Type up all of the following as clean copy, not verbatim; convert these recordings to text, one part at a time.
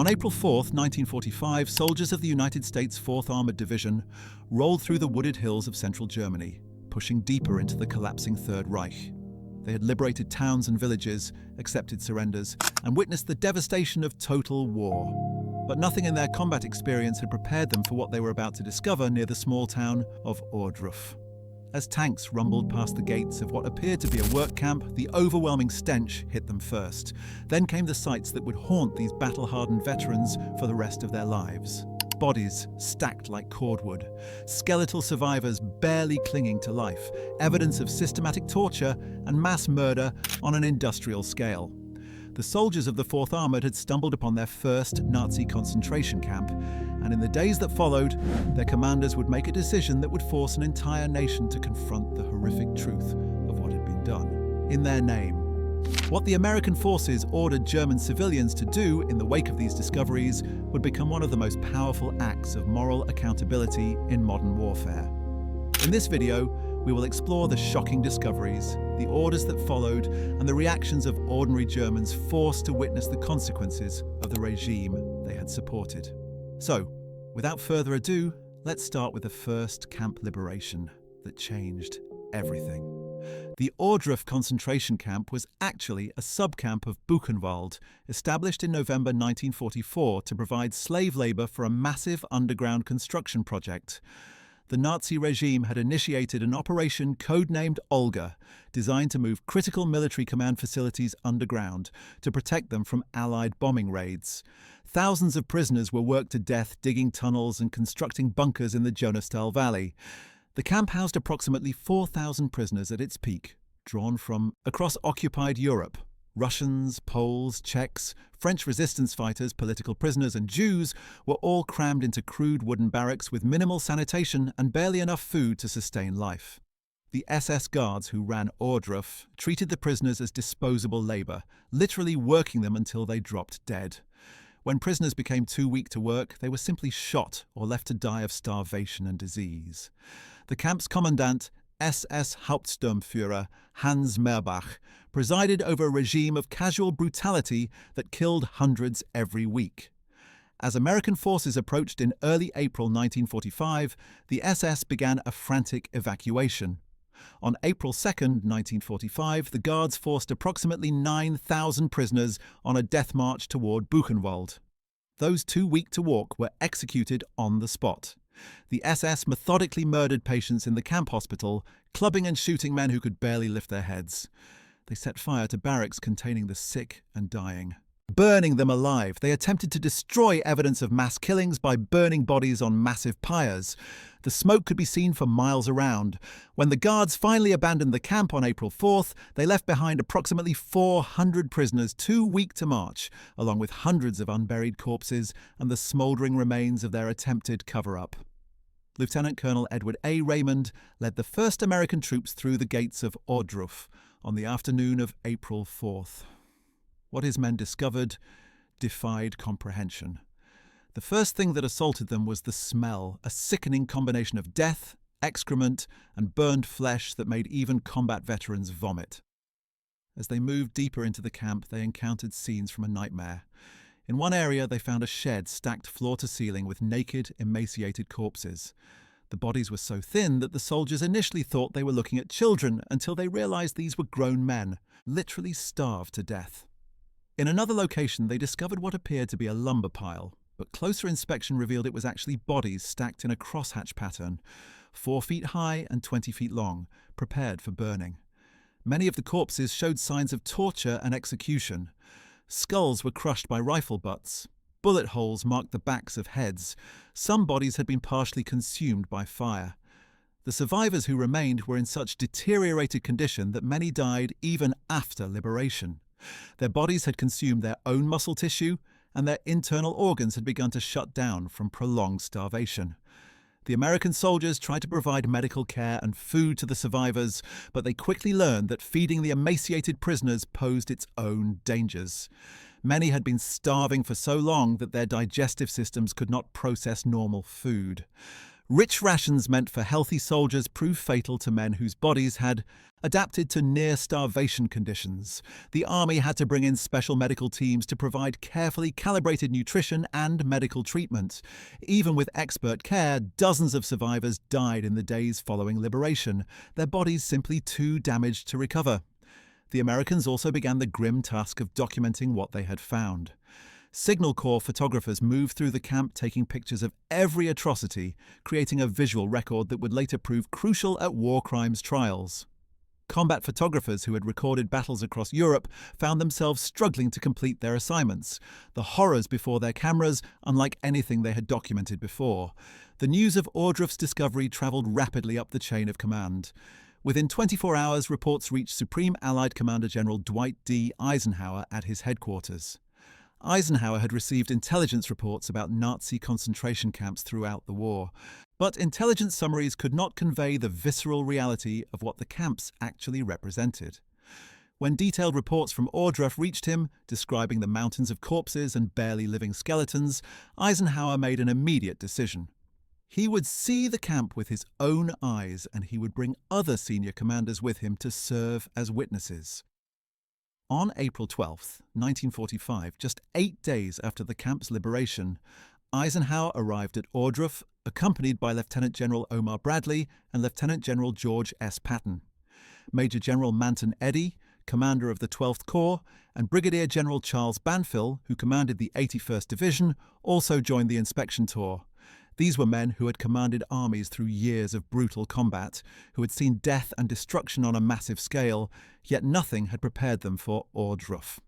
On April 4th, 1945, soldiers of the United States 4th Armored Division rolled through the wooded hills of central Germany, pushing deeper into the collapsing Third Reich. They had liberated towns and villages, accepted surrenders, and witnessed the devastation of total war. But nothing in their combat experience had prepared them for what they were about to discover near the small town of Ohrdruf. As tanks rumbled past the gates of what appeared to be a work camp, the overwhelming stench hit them first. Then came the sights that would haunt these battle-hardened veterans for the rest of their lives. Bodies stacked like cordwood, skeletal survivors barely clinging to life, evidence of systematic torture and mass murder on an industrial scale. The soldiers of the 4th Armored had stumbled upon their first Nazi concentration camp, and in the days that followed, their commanders would make a decision that would force an entire nation to confront the horrific truth of what had been done in their name. What the American forces ordered German civilians to do in the wake of these discoveries would become one of the most powerful acts of moral accountability in modern warfare. In this video, we will explore the shocking discoveries, the orders that followed, and the reactions of ordinary Germans forced to witness the consequences of the regime they had supported. So, without further ado, let's start with the first camp liberation that changed everything. The Ohrdruf concentration camp was actually a subcamp of Buchenwald, established in November 1944 to provide slave labor for a massive underground construction project. The Nazi regime had initiated an operation codenamed Olga, designed to move critical military command facilities underground to protect them from Allied bombing raids. Thousands of prisoners were worked to death digging tunnels and constructing bunkers in the Jonastal Valley. The camp housed approximately 4,000 prisoners at its peak, drawn from across occupied Europe. Russians, Poles, Czechs, French resistance fighters, political prisoners, and Jews were all crammed into crude wooden barracks with minimal sanitation and barely enough food to sustain life. The SS guards who ran Ohrdruf treated the prisoners as disposable labor, literally working them until they dropped dead. When prisoners became too weak to work, they were simply shot or left to die of starvation and disease. The camp's commandant, SS Hauptsturmführer Hans Meerbach, presided over a regime of casual brutality that killed hundreds every week. As American forces approached in early April 1945, the SS began a frantic evacuation. On April 2, 1945, the Guards forced approximately 9,000 prisoners on a death march toward Buchenwald. Those too weak to walk were executed on the spot. The SS methodically murdered patients in the camp hospital, clubbing and shooting men who could barely lift their heads. They set fire to barracks containing the sick and dying. Burning them alive, they attempted to destroy evidence of mass killings by burning bodies on massive pyres. The smoke could be seen for miles around. When the Guards finally abandoned the camp on April 4th, they left behind approximately 400 prisoners too weak to march, along with hundreds of unburied corpses and the smouldering remains of their attempted cover-up. Lieutenant Colonel Edward A. Raymond led the first American troops through the gates of Ohrdruf on the afternoon of April 4th. What his men discovered defied comprehension. The first thing that assaulted them was the smell, a sickening combination of death, excrement, and burned flesh that made even combat veterans vomit. As they moved deeper into the camp, they encountered scenes from a nightmare. In one area, they found a shed stacked floor to ceiling with naked, emaciated corpses. The bodies were so thin that the soldiers initially thought they were looking at children until they realized these were grown men, literally starved to death. In another location, they discovered what appeared to be a lumber pile, but closer inspection revealed it was actually bodies stacked in a crosshatch pattern, 4 feet high and 20 feet long, prepared for burning. Many of the corpses showed signs of torture and execution. Skulls were crushed by rifle butts. Bullet holes marked the backs of heads. Some bodies had been partially consumed by fire. The survivors who remained were in such deteriorated condition that many died even after liberation. Their bodies had consumed their own muscle tissue, and their internal organs had begun to shut down from prolonged starvation. The American soldiers tried to provide medical care and food to the survivors, but they quickly learned that feeding the emaciated prisoners posed its own dangers. Many had been starving for so long that their digestive systems could not process normal food. Rich rations meant for healthy soldiers proved fatal to men whose bodies had adapted to near-starvation conditions. The army had to bring in special medical teams to provide carefully calibrated nutrition and medical treatment. Even with expert care, dozens of survivors died in the days following liberation, their bodies simply too damaged to recover. The Americans also began the grim task of documenting what they had found. Signal Corps photographers moved through the camp taking pictures of every atrocity, creating a visual record that would later prove crucial at war crimes trials. Combat photographers who had recorded battles across Europe found themselves struggling to complete their assignments. The horrors before their cameras, unlike anything they had documented before. The news of Ohrdruf's discovery travelled rapidly up the chain of command. Within 24 hours, reports reached Supreme Allied Commander General Dwight D. Eisenhower at his headquarters. Eisenhower had received intelligence reports about Nazi concentration camps throughout the war, but intelligence summaries could not convey the visceral reality of what the camps actually represented. When detailed reports from Ohrdruf reached him, describing the mountains of corpses and barely living skeletons, Eisenhower made an immediate decision. He would see the camp with his own eyes, and he would bring other senior commanders with him to serve as witnesses. On April 12, 1945, just 8 days after the camp's liberation, Eisenhower arrived at Ohrdruf, accompanied by Lieutenant General Omar Bradley and Lieutenant General George S. Patton. Major General Manton Eddy, commander of the 12th Corps, and Brigadier General Charles Banfill, who commanded the 81st Division, also joined the inspection tour. These were men who had commanded armies through years of brutal combat, who had seen death and destruction on a massive scale, yet nothing had prepared them for Ohrdruf.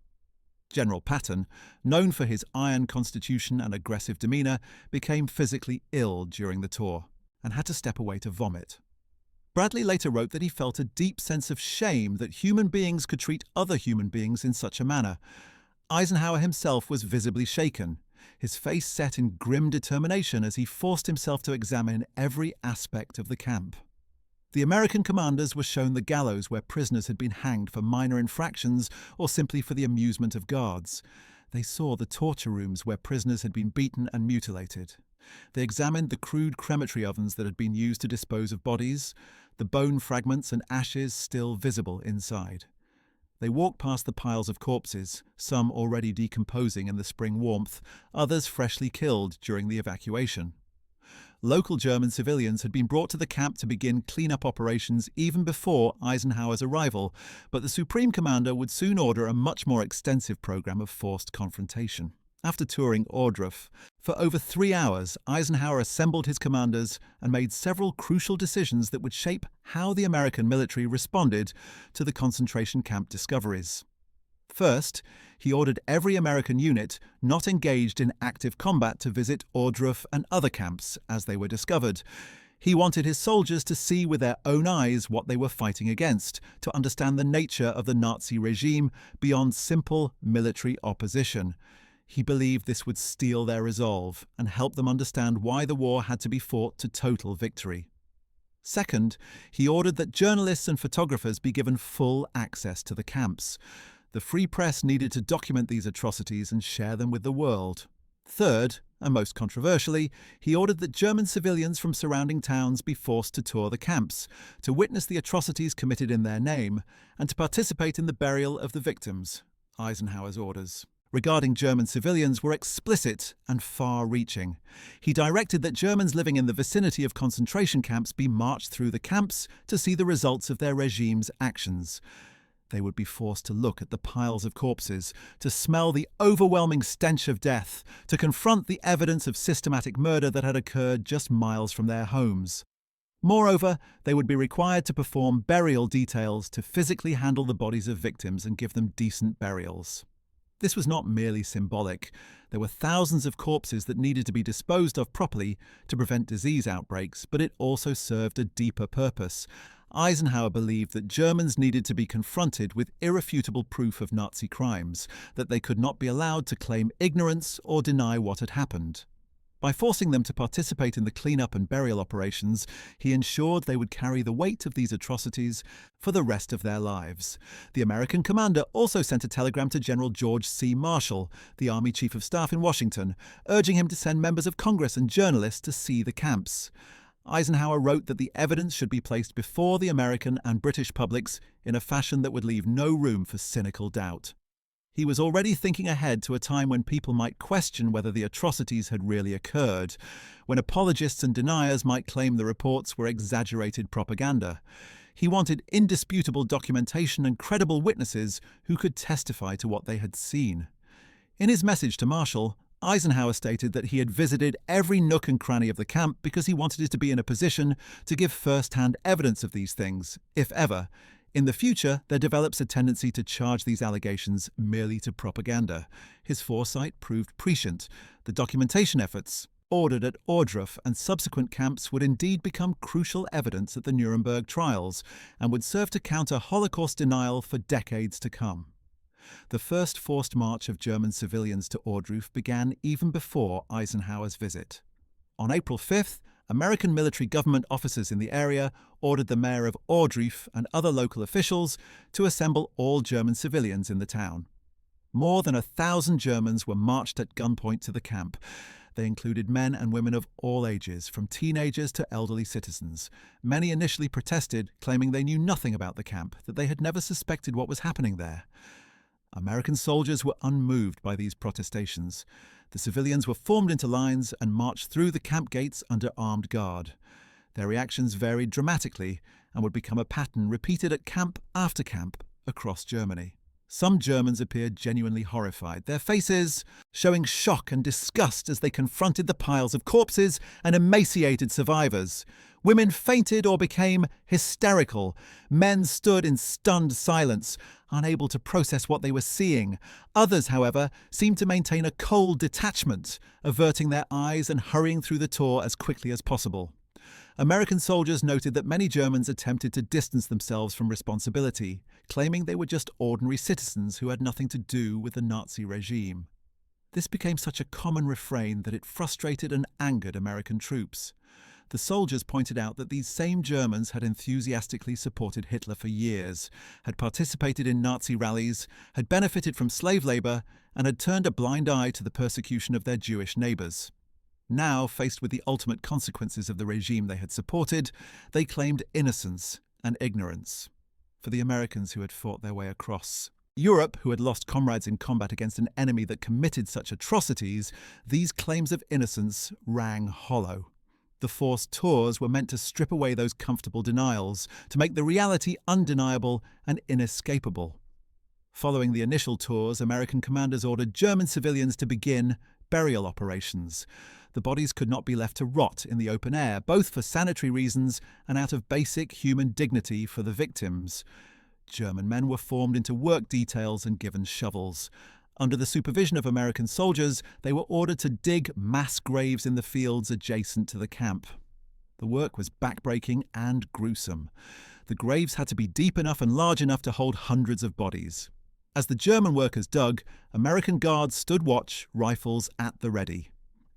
General Patton, known for his iron constitution and aggressive demeanour, became physically ill during the tour and had to step away to vomit. Bradley later wrote that he felt a deep sense of shame that human beings could treat other human beings in such a manner. Eisenhower himself was visibly shaken, his face set in grim determination as he forced himself to examine every aspect of the camp. The American commanders were shown the gallows where prisoners had been hanged for minor infractions or simply for the amusement of guards. They saw the torture rooms where prisoners had been beaten and mutilated. They examined the crude crematory ovens that had been used to dispose of bodies, the bone fragments and ashes still visible inside. They walked past the piles of corpses, some already decomposing in the spring warmth, others freshly killed during the evacuation. Local German civilians had been brought to the camp to begin clean-up operations even before Eisenhower's arrival, but the Supreme Commander would soon order a much more extensive program of forced confrontation. After touring Ohrdruf, for over 3 hours, Eisenhower assembled his commanders and made several crucial decisions that would shape how the American military responded to the concentration camp discoveries. First, he ordered every American unit not engaged in active combat to visit Ohrdruf and other camps as they were discovered. He wanted his soldiers to see with their own eyes what they were fighting against, to understand the nature of the Nazi regime beyond simple military opposition. He believed this would steel their resolve and help them understand why the war had to be fought to total victory. Second, he ordered that journalists and photographers be given full access to the camps. The free press needed to document these atrocities and share them with the world. Third, and most controversially, he ordered that German civilians from surrounding towns be forced to tour the camps, to witness the atrocities committed in their name, and to participate in the burial of the victims. Eisenhower's orders regarding German civilians were explicit and far-reaching. He directed that Germans living in the vicinity of concentration camps be marched through the camps to see the results of their regime's actions. They would be forced to look at the piles of corpses, to smell the overwhelming stench of death, to confront the evidence of systematic murder that had occurred just miles from their homes. Moreover, they would be required to perform burial details to physically handle the bodies of victims and give them decent burials. This was not merely symbolic. There were thousands of corpses that needed to be disposed of properly to prevent disease outbreaks, but it also served a deeper purpose. Eisenhower believed that Germans needed to be confronted with irrefutable proof of Nazi crimes, that they could not be allowed to claim ignorance or deny what had happened. By forcing them to participate in the cleanup and burial operations, he ensured they would carry the weight of these atrocities for the rest of their lives. The American commander also sent a telegram to General George C. Marshall, the Army Chief of Staff in Washington, urging him to send members of Congress and journalists to see the camps. Eisenhower wrote that the evidence should be placed before the American and British publics in a fashion that would leave no room for cynical doubt. He was already thinking ahead to a time when people might question whether the atrocities had really occurred, when apologists and deniers might claim the reports were exaggerated propaganda. He wanted indisputable documentation and credible witnesses who could testify to what they had seen. In his message to Marshall, Eisenhower stated that he had visited every nook and cranny of the camp because he wanted to be in a position to give first-hand evidence of these things, if ever. In the future, there develops a tendency to charge these allegations merely to propaganda. His foresight proved prescient. The documentation efforts, ordered at Ohrdruf and subsequent camps, would indeed become crucial evidence at the Nuremberg trials and would serve to counter Holocaust denial for decades to come. The first forced march of German civilians to Ohrdruf began even before Eisenhower's visit. On April 5th, American military government officers in the area ordered the mayor of Ohrdruf and other local officials to assemble all German civilians in the town. More than 1,000 Germans were marched at gunpoint to the camp. They included men and women of all ages, from teenagers to elderly citizens. Many initially protested, claiming they knew nothing about the camp, that they had never suspected what was happening there. American soldiers were unmoved by these protestations. The civilians were formed into lines and marched through the camp gates under armed guard. Their reactions varied dramatically and would become a pattern repeated at camp after camp across Germany. Some Germans appeared genuinely horrified, their faces showing shock and disgust as they confronted the piles of corpses and emaciated survivors. Women fainted or became hysterical. Men stood in stunned silence, unable to process what they were seeing. Others, however, seemed to maintain a cold detachment, averting their eyes and hurrying through the tour as quickly as possible. American soldiers noted that many Germans attempted to distance themselves from responsibility, claiming they were just ordinary citizens who had nothing to do with the Nazi regime. This became such a common refrain that it frustrated and angered American troops. The soldiers pointed out that these same Germans had enthusiastically supported Hitler for years, had participated in Nazi rallies, had benefited from slave labor, and had turned a blind eye to the persecution of their Jewish neighbors. Now, faced with the ultimate consequences of the regime they had supported, they claimed innocence and ignorance. For the Americans who had fought their way across Europe, who had lost comrades in combat against an enemy that committed such atrocities, these claims of innocence rang hollow. The forced tours were meant to strip away those comfortable denials, to make the reality undeniable and inescapable. Following the initial tours, American commanders ordered German civilians to begin burial operations. The bodies could not be left to rot in the open air, both for sanitary reasons and out of basic human dignity for the victims. German men were formed into work details and given shovels. Under the supervision of American soldiers, they were ordered to dig mass graves in the fields adjacent to the camp. The work was backbreaking and gruesome. The graves had to be deep enough and large enough to hold hundreds of bodies. As the German workers dug, American guards stood watch, rifles at the ready.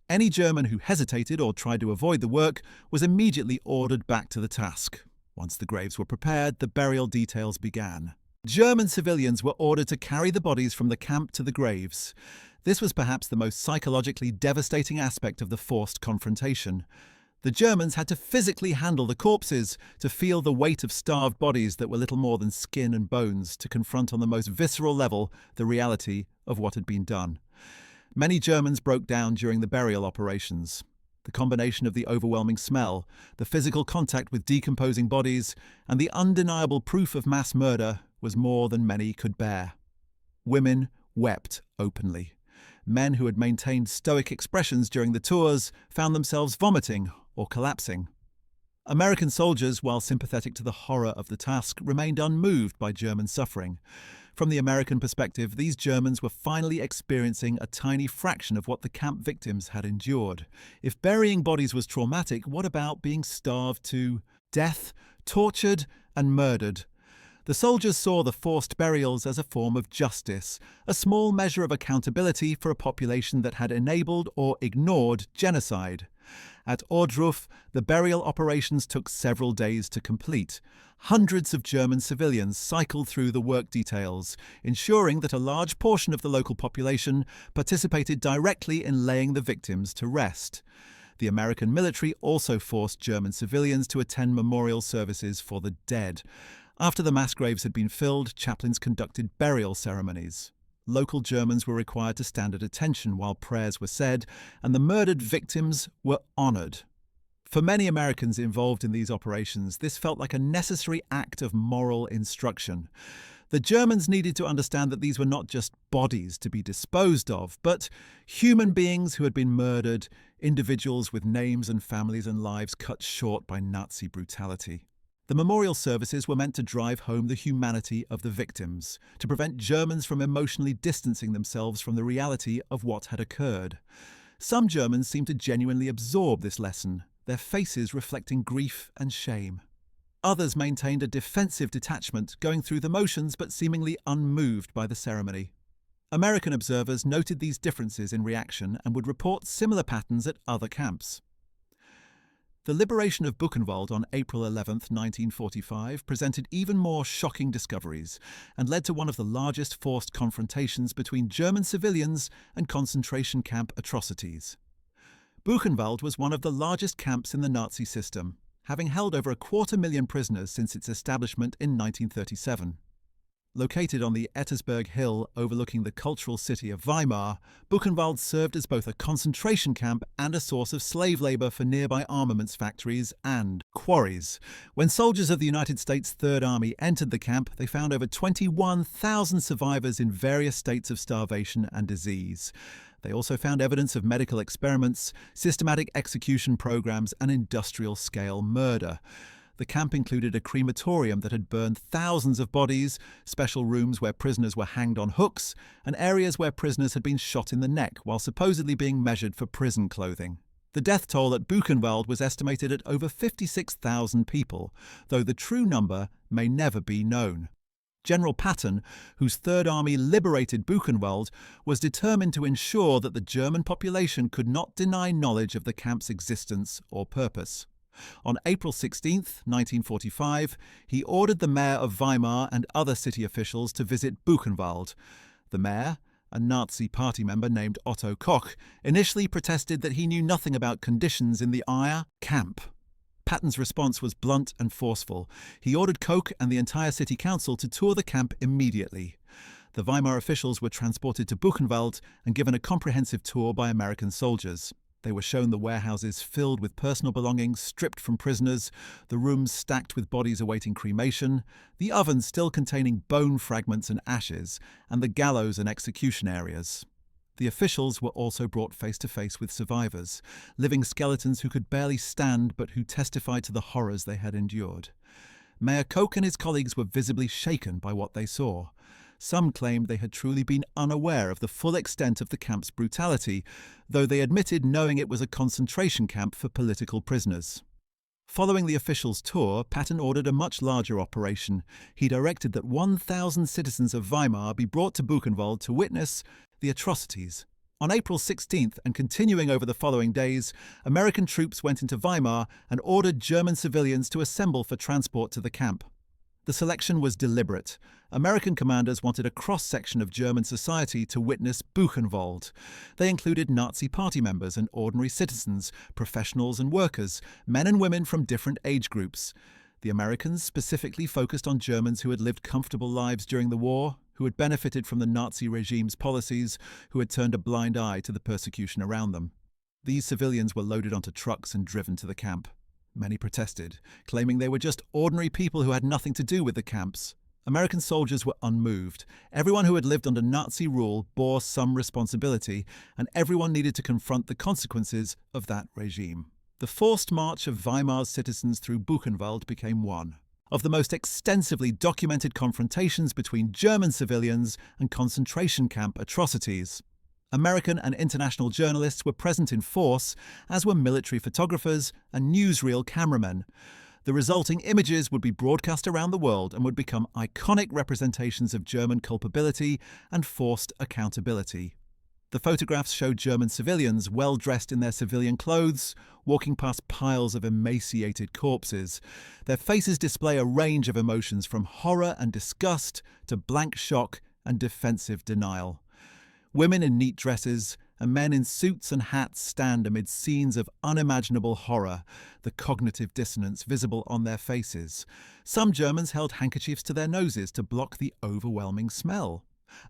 Any German who hesitated or tried to avoid the work was immediately ordered back to the task. Once the graves were prepared, the burial details began. German civilians were ordered to carry the bodies from the camp to the graves. This was perhaps the most psychologically devastating aspect of the forced confrontation. The Germans had to physically handle the corpses, to feel the weight of starved bodies that were little more than skin and bones, to confront on the most visceral level the reality of what had been done. Many Germans broke down during the burial operations. The combination of the overwhelming smell, the physical contact with decomposing bodies, and the undeniable proof of mass murder was more than many could bear. Women wept openly. Men who had maintained stoic expressions during the tours found themselves vomiting or collapsing. American soldiers, while sympathetic to the horror of the task, remained unmoved by German suffering. From the American perspective, these Germans were finally experiencing a tiny fraction of what the camp victims had endured. If burying bodies was traumatic, what about being starved to death, tortured, and murdered? The soldiers saw the forced burials as a form of justice, a small measure of accountability for a population that had enabled or ignored genocide. At Ohrdruf, the burial operations took several days to complete. Hundreds of German civilians cycled through the work details, ensuring that a large portion of the local population participated directly in laying the victims to rest. The American military also forced German civilians to attend memorial services for the dead. After the mass graves had been filled, chaplains conducted burial ceremonies. Local Germans were required to stand at attention while prayers were said, and the murdered victims were honored. For many Americans involved in these operations, this felt like a necessary act of moral instruction. The Germans needed to understand that these were not just bodies to be disposed of, but human beings who had been murdered, individuals with names and families and lives cut short by Nazi brutality. The memorial services were meant to drive home the humanity of the victims, to prevent Germans from emotionally distancing themselves from the reality of what had occurred. Some Germans seemed to genuinely absorb this lesson, their faces reflecting grief and shame. Others maintained a defensive detachment, going through the motions but seemingly unmoved by the ceremony. American observers noted these differences in reaction and would report similar patterns at other camps. The liberation of Buchenwald on April 11, 1945, presented even more shocking discoveries and led to one of the largest forced confrontations between German civilians and concentration camp atrocities. Buchenwald was one of the largest camps in the Nazi system, having held over 250,000 prisoners since its establishment in 1937. Located on the Ettersberg Hill overlooking the cultural city of Weimar, Buchenwald served as both a concentration camp and a source of slave labor for nearby armaments factories and quarries. When soldiers of the United States Third Army entered the camp, they found over 21,000 survivors in various states of starvation and disease. They also found evidence of medical experiments, systematic execution programs, and industrial-scale murder. The camp included a crematorium that had burned thousands of bodies, special rooms where prisoners were hanged on hooks, and areas where prisoners had been shot in the neck while supposedly being measured for prison clothing. The death toll at Buchenwald was estimated at over 56,000 people, though the true number may never be known. General Patton, whose Third Army liberated Buchenwald, was determined to ensure that the German population could not deny knowledge of the camp's existence or purpose. On April 16, 1945, he ordered the mayor of Weimar and other city officials to visit Buchenwald. The mayor, a Nazi party member named Otto Koch, initially protested that he knew nothing about conditions in the Eier camp. Patton's response was blunt and forceful. He ordered Koch and the entire city council to tour the camp immediately. The Weimar officials were transported to Buchenwald and given a comprehensive tour by American soldiers. They were shown the warehouses filled with personal belongings stripped from prisoners, the rooms stacked with bodies awaiting cremation, the ovens still containing bone fragments and ashes, and the gallows and execution areas. The officials were also brought face to face with survivors, living skeletons who could barely stand but who testified to the horrors they had endured. Mayor Koch and his colleagues were visibly shaken by what they saw. Some claimed they had truly been unaware of the full extent of the camp's brutality, though they admitted knowing it was a concentration camp for political prisoners. Following the officials' tour, Patton ordered a much larger operation. He directed that 1,000 citizens of Weimar be brought to Buchenwald to witness the atrocities. On April 16th and continuing over the following days, American troops went into Weimar and ordered German civilians to assemble for transport to the camp. The selection was deliberate. American commanders wanted a cross-section of German society to witness Buchenwald. They included Nazi party members and ordinary citizens, professionals and workers, men and women from different age groups. The Americans specifically focused on Germans who had lived comfortable lives during the war, who had benefited from the Nazi regime's policies, who had turned a blind eye to the persecution around them. These civilians were loaded onto trucks and driven to the camp. Many protested, claiming they were just ordinary people who had nothing to do with the camps. American soldiers were unmoved. Everyone who had lived under Nazi rule bore some responsibility, and everyone needed to confront the consequences of that regime. The forced march of Weimar's citizens through Buchenwald became one of the most extensively documented confrontations between German civilians and concentration camp atrocities. American and international journalists were present in force, as were military photographers and newsreel cameramen. The resulting images would be broadcast around the world and would become iconic representations of German culpability and forced accountability. The photographs show German civilians, well dressed in their civilian clothes, walking past piles of emaciated corpses. Their faces display a range of emotions from horror and disgust to blank shock and defensive denial. Women in neat dresses, and men in suits and hats stand amid scenes of unimaginable horror, the cognitive dissonance visible on their faces. Some Germans held handkerchiefs to their noses to block the overwhelming smell.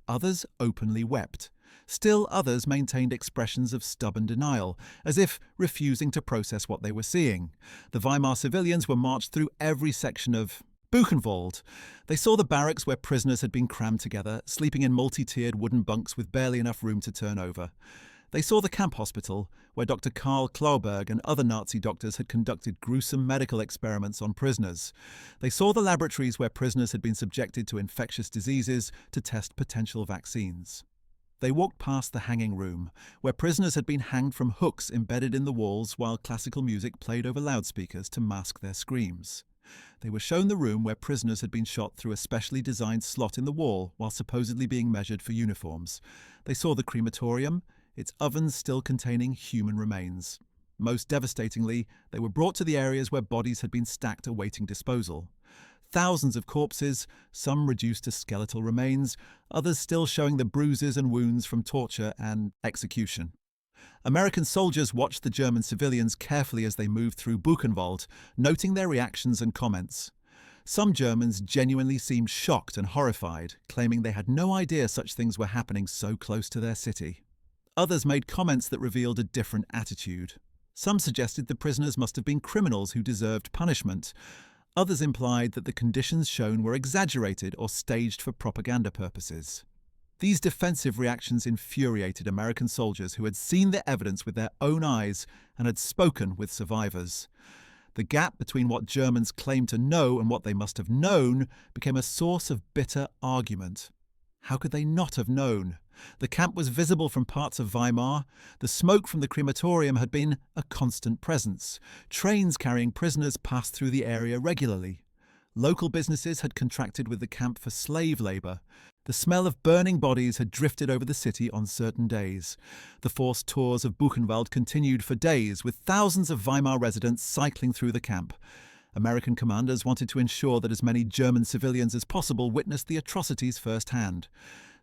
Others openly wept. Still others maintained expressions of stubborn denial, as if refusing to process what they were seeing. The Weimar civilians were marched through every section of Buchenwald. They saw the barracks where prisoners had been crammed together, sleeping in multi-tiered wooden bunks with barely enough room to turn over. They saw the camp hospital, where Dr. Karl Klauberg and other Nazi doctors had conducted gruesome medical experiments on prisoners. They saw the laboratories where prisoners had been subjected to infectious diseases to test potential vaccines. They walked past the hanging room, where prisoners had been hanged from hooks embedded in the walls while classical music played over loudspeakers to mask their screams. They were shown the room where prisoners had been shot through a specially designed slot in the wall while supposedly being measured for uniforms. They saw the crematorium, its ovens still containing human remains. Most devastatingly, they were brought to the areas where bodies had been stacked awaiting disposal. Thousands of corpses, some reduced to skeletal remains, others still showing the bruises and wounds from torture and execution. American soldiers watched the German civilians carefully as they moved through Buchenwald, noting their reactions and comments. Some Germans genuinely seemed shocked and horrified, claiming they had no idea such things were happening so close to their city. Others made comments that revealed a different attitude. Some suggested the prisoners must have been criminals who deserved punishment. Others implied that the conditions shown were exaggerated or staged for propaganda purposes. These defensive reactions infuriated American soldiers who had seen the evidence with their own eyes and had spoken with survivors. The gap between what Germans claimed to know and what they must have known became a source of bitter argument. How could they not have known? The camp was visible from parts of Weimar. The smoke from the crematorium had been a constant presence. Trains carrying prisoners passed through the area regularly. Local businesses had contracted with the camp for slave labour. The smell of burning bodies had drifted over the city on certain days. The forced tours of Buchenwald continued for days, with thousands of Weimar residents cycling through the camp. American commanders wanted to ensure that as many German civilians as possible witnessed the atrocities firsthand.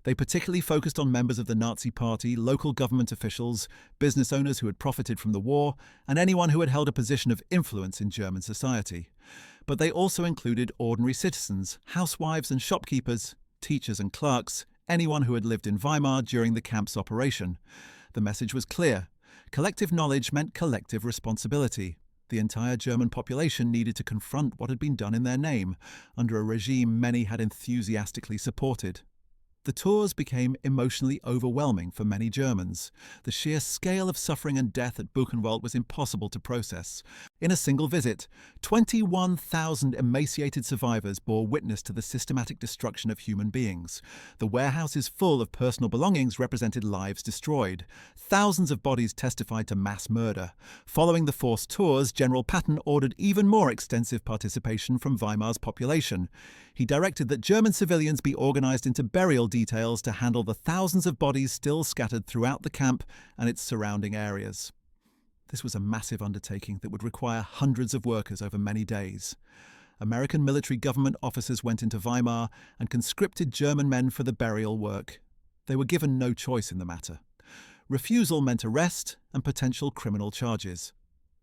They particularly focused on members of the Nazi Party, local government officials, business owners who had profited from the war, and anyone who had held a position of influence in German society. But they also included ordinary citizens, housewives and shopkeepers, teachers and clerks, anyone who had lived in Weimar during the camp's operation. The message was clear. Collective knowledge meant collective responsibility. The entire German population needed to confront what had been done in their name, under a regime many had enthusiastically supported. The tours became emotionally overwhelming for many Germans. The sheer scale of suffering and death at Buchenwald was impossible to process. In a single visit, 21,000 emaciated survivors bore witness to the systematic destruction of human beings. The warehouses full of personal belongings represented lives destroyed. Thousands of bodies testified to mass murder. Following the forced tours, General Patton ordered even more extensive participation from Weimar's population. He directed that German civilians be organized into burial details to handle the thousands of bodies still scattered throughout the camp and its surrounding areas. This was a massive undertaking that would require hundreds of workers over many days. American military government officers went into Weimar and conscripted German men for the burial work. They were given no choice in the matter. Refusal meant arrest and potential criminal charges.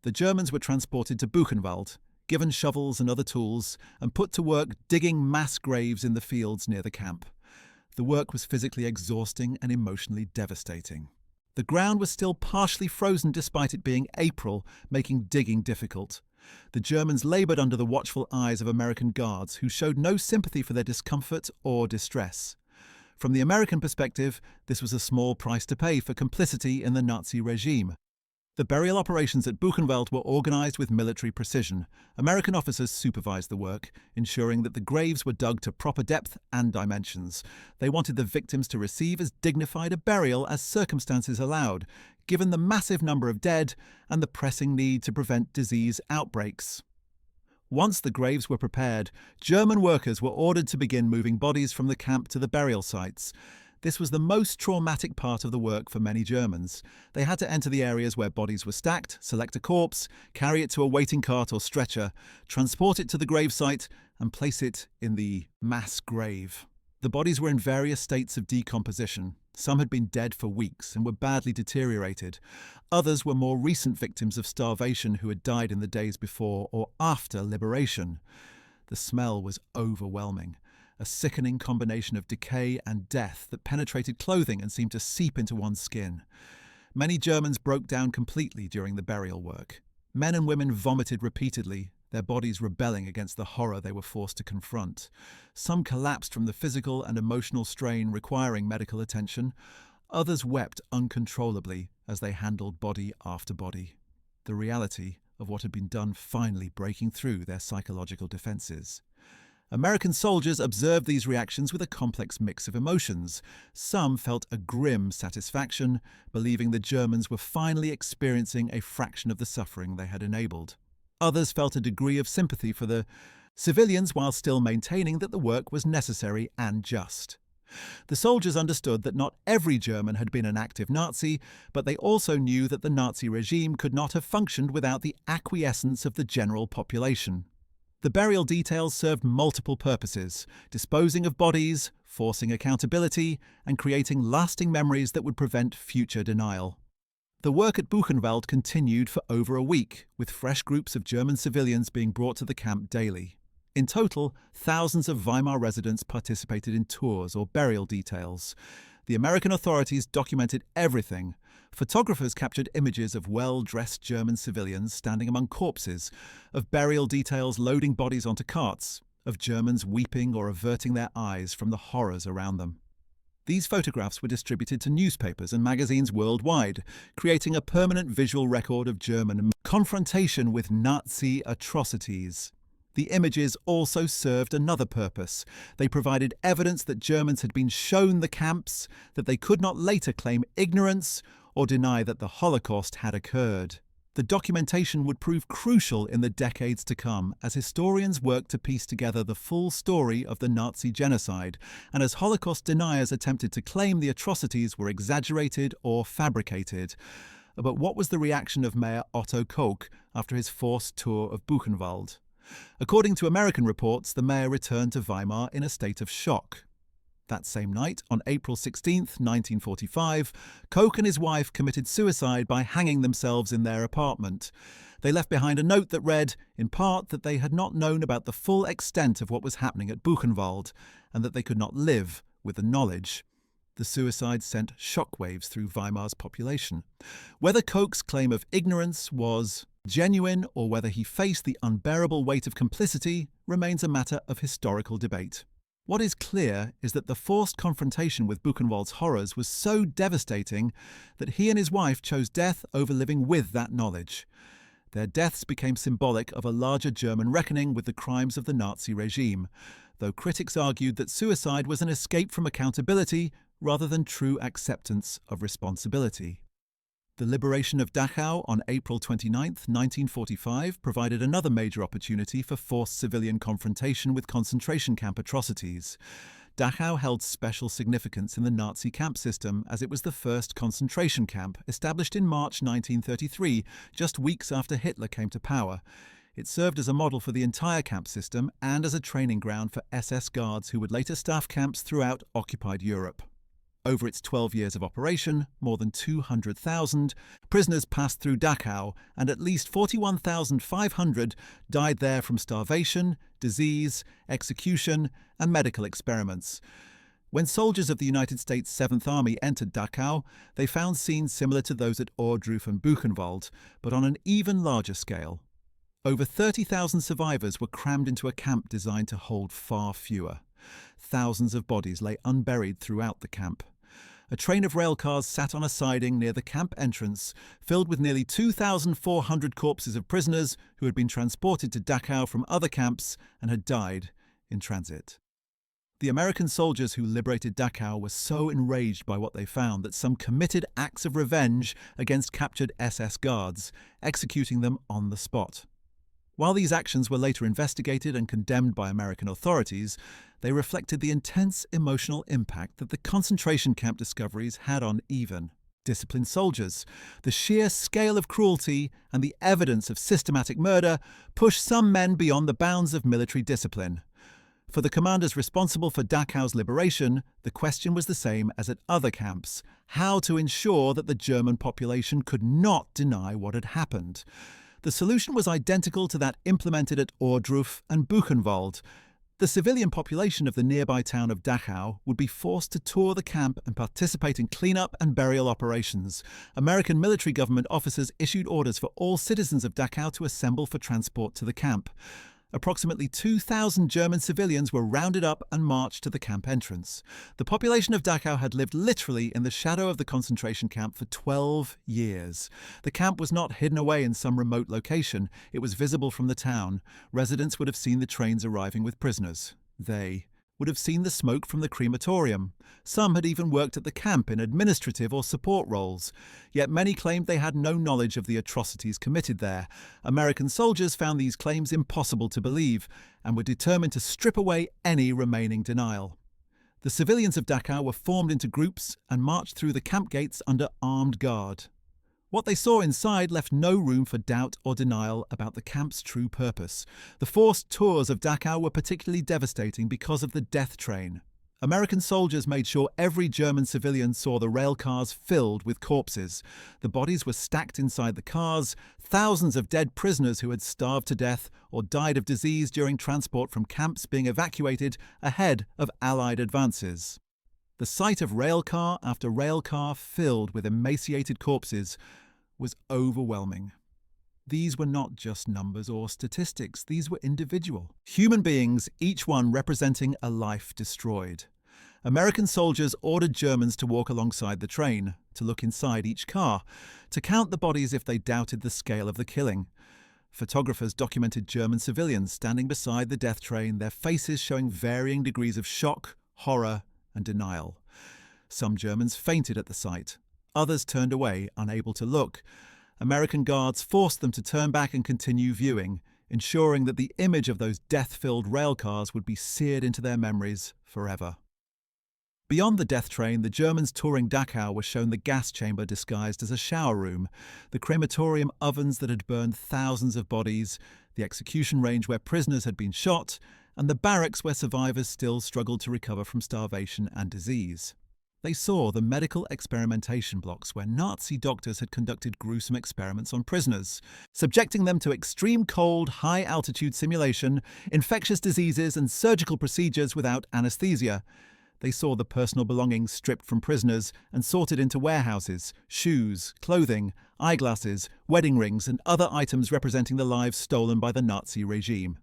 The Germans were transported to Buchenwald, given shovels and other tools, and put to work digging mass graves in the fields near the camp. The work was physically exhausting and emotionally devastating. The ground was still partially frozen despite it being April, making digging difficult. The Germans laboured under the watchful eyes of American guards who showed no sympathy for their discomfort or distress. From the American perspective, this was a small price to pay for complicity in the Nazi regime. The burial operations at Buchenwald were organised with military precision. American officers supervised the work, ensuring that the graves were dug to proper depth and dimensions. They wanted the victims to receive as dignified a burial as circumstances allowed, given the massive number of dead and the pressing need to prevent disease outbreaks. Once the graves were prepared, German workers were ordered to begin moving bodies from the camp to the burial sites. This was the most traumatic part of the work for many Germans. They had to enter the areas where bodies were stacked, select a corpse, carry it to a waiting cart or stretcher, transport it to the gravesite, and place it in the mass grave. The bodies were in various states of decomposition. Some had been dead for weeks and were badly deteriorated. Others were more recent victims of starvation who had died in the days before or after liberation. The smell was overwhelming, a sickening combination of decay and death that penetrated clothing and seemed to seep into one's skin. Many Germans broke down completely during the burial work. Men and women vomited repeatedly, their bodies rebelling against the horror they were forced to confront. Some collapsed from the physical and emotional strain requiring medical attention. Others wept uncontrollably as they handled body after body, the reality of what had been done finally breaking through their psychological defenses. American soldiers observed these reactions with a complex mix of emotions. Some felt a grim satisfaction, believing the Germans were finally experiencing a fraction of the suffering they had enabled. Others felt a degree of sympathy for the civilians while still maintaining that the work was necessary and just. The soldiers understood that not every German had been an active Nazi, but they also knew that the Nazi regime could not have functioned without the acquiescence of the general population. The burial details served multiple purposes: disposing of bodies, forcing accountability, and creating lasting memories that would prevent future denial. The work at Buchenwald continued for over a week, with fresh groups of German civilians being brought to the camp daily. In total, thousands of Weimar residents participated in tours or burial details. The American authorities documented everything. Photographers captured images of well-dressed German civilians standing among corpses, of burial details loading bodies onto carts, of Germans weeping or averting their eyes from the horrors around them. These photographs were distributed to newspapers and magazines worldwide, creating a permanent visual record of German confrontation with Nazi atrocities. The images also served another purpose. They provided evidence that Germans had been shown the camps, that they could not later claim ignorance or deny that the Holocaust had occurred. The documentation would prove crucial in the decades to come as historians worked to piece together the full story of the Nazi genocide, and as Holocaust deniers attempted to claim the atrocities were exaggerated or fabricated. But what was the reaction of Mayor Otto Koch after his forced tour of Buchenwald? According to American reports, the mayor returned to Weimar in a state of shock. That same night, on April 16, 1945, Koch and his wife committed suicide by hanging themselves in their apartment. They left behind a note that read, in part, that they had not known about the full extent of what was happening at Buchenwald, and that they could not live with the knowledge. The suicide sent shockwaves through Weimar's population. Whether Koch's claim of ignorance was genuine or whether he faced the unbearable weight of complicity remains a matter of historical debate. What is clear is that the forced confrontation with Buchenwald's horrors was so devastating that he and his wife chose death over living with that knowledge. Their deaths became symbolic of a larger German reckoning with the crimes of the Nazi regime, though critics argued that suicide was an escape from accountability rather than true acceptance of responsibility. The liberation of Dachau on April 29, 1945, provided another major opportunity for forced civilian confrontation with concentration camp atrocities. Dachau held special significance in the Nazi camp system as it was the first concentration camp, established in March 1933, just weeks after Hitler came to power. It served as a model for the entire camp system and as a training ground for SS guards who would later staff camps throughout occupied Europe. Over its 12 years of operation, more than 200,000 prisoners passed through Dachau, and at least 41,500 died there from starvation, disease, execution, and medical experiments. When soldiers of the United States 7th Army entered Dachau, they found scenes similar to those at Ohrdruf and Buchenwald, but on an even larger scale. Over 30,000 survivors were crammed into a camp designed to hold far fewer. Thousands of bodies lay unburied throughout the camp. A train of railcars sat on a siding near the camp entrance, filled with nearly 2,400 corpses of prisoners who had been transported to Dachau from other camps and had died in transit. The American soldiers who liberated Dachau were so enraged by what they found that some committed acts of revenge against captured SS guards, executing them on the spot. While these actions were later investigated and condemned by American authorities, they reflected the intense emotional impact that the concentration camp discoveries had on even disciplined soldiers. The sheer scale of cruelty and the evidence of systematic murder pushed some men beyond the bounds of military discipline. For the commanders responsible for Dachau's liberation, the question was the same as at other camps: how to ensure that the German population could not deny what had happened. The solution was identical to that implemented at Ohrdruf and Buchenwald. The civilian population of the nearby town of Dachau would be forced to tour the camp and participate in cleanup and burial operations. American military government officers issued orders for all citizens of Dachau to assemble for transport to the camp. Approximately 2,000 German civilians were rounded up and marched to the camp entrance. The population of Dachau had lived literally in the shadow of the concentration camp for 12 years. The camp was not hidden away in some remote location. It was visible from the town. Residents would have seen the trains arriving with prisoners. They would have seen the smoke from the crematorium. Some had even worked at the camp in administrative or support roles. Yet many claimed they had no knowledge of the atrocities committed there. American soldiers found these claims impossible to believe and were determined to strip away any remaining denial. The civilians of Dachau were formed into groups and marched through the camp gates under armed guard. What they saw inside left no room for doubt or denial about the camp's true purpose. The forced tours of Dachau were particularly devastating because of the death train. American soldiers made sure every German civilian saw the rail cars filled with corpses. The bodies were stacked inside the cars, thousands of dead prisoners who had starved to death or died of disease during transport from camps being evacuated ahead of Allied advances. The sight of railcar after railcar filled with emaciated corpses was overwhelming. These were not just numbers or statistics, these were individual human beings, each one representing a life destroyed. American soldiers ordered Germans to walk alongside the train, to look inside each car, to count the bodies if they doubted the scale of the killing. Photographers documented German civilians standing beside the death train, their faces showing varying degrees of shock, horror, and denial. Some Germans fainted at the sight. Others turned away, unable to look. American guards forced them to turn back and continue viewing, ensuring that the image of those death-filled railcars would be seared into their memories forever. Beyond the death train, the Germans touring Dachau were shown the gas chamber disguised as a shower room, the crematorium ovens that had burned thousands of bodies, the execution range where prisoners had been shot, and the barracks where survivors still struggled to recover from starvation and disease. They saw the medical experimentation blocks where Nazi doctors had conducted gruesome experiments on prisoners, subjecting them to extreme cold, high-altitude simulation, infectious diseases and surgical procedures without anesthesia. They saw the personal belongings stripped from prisoners and sorted into warehouses: shoes, clothing, eyeglasses, wedding rings and other items representing the lives stolen by the Nazi regime.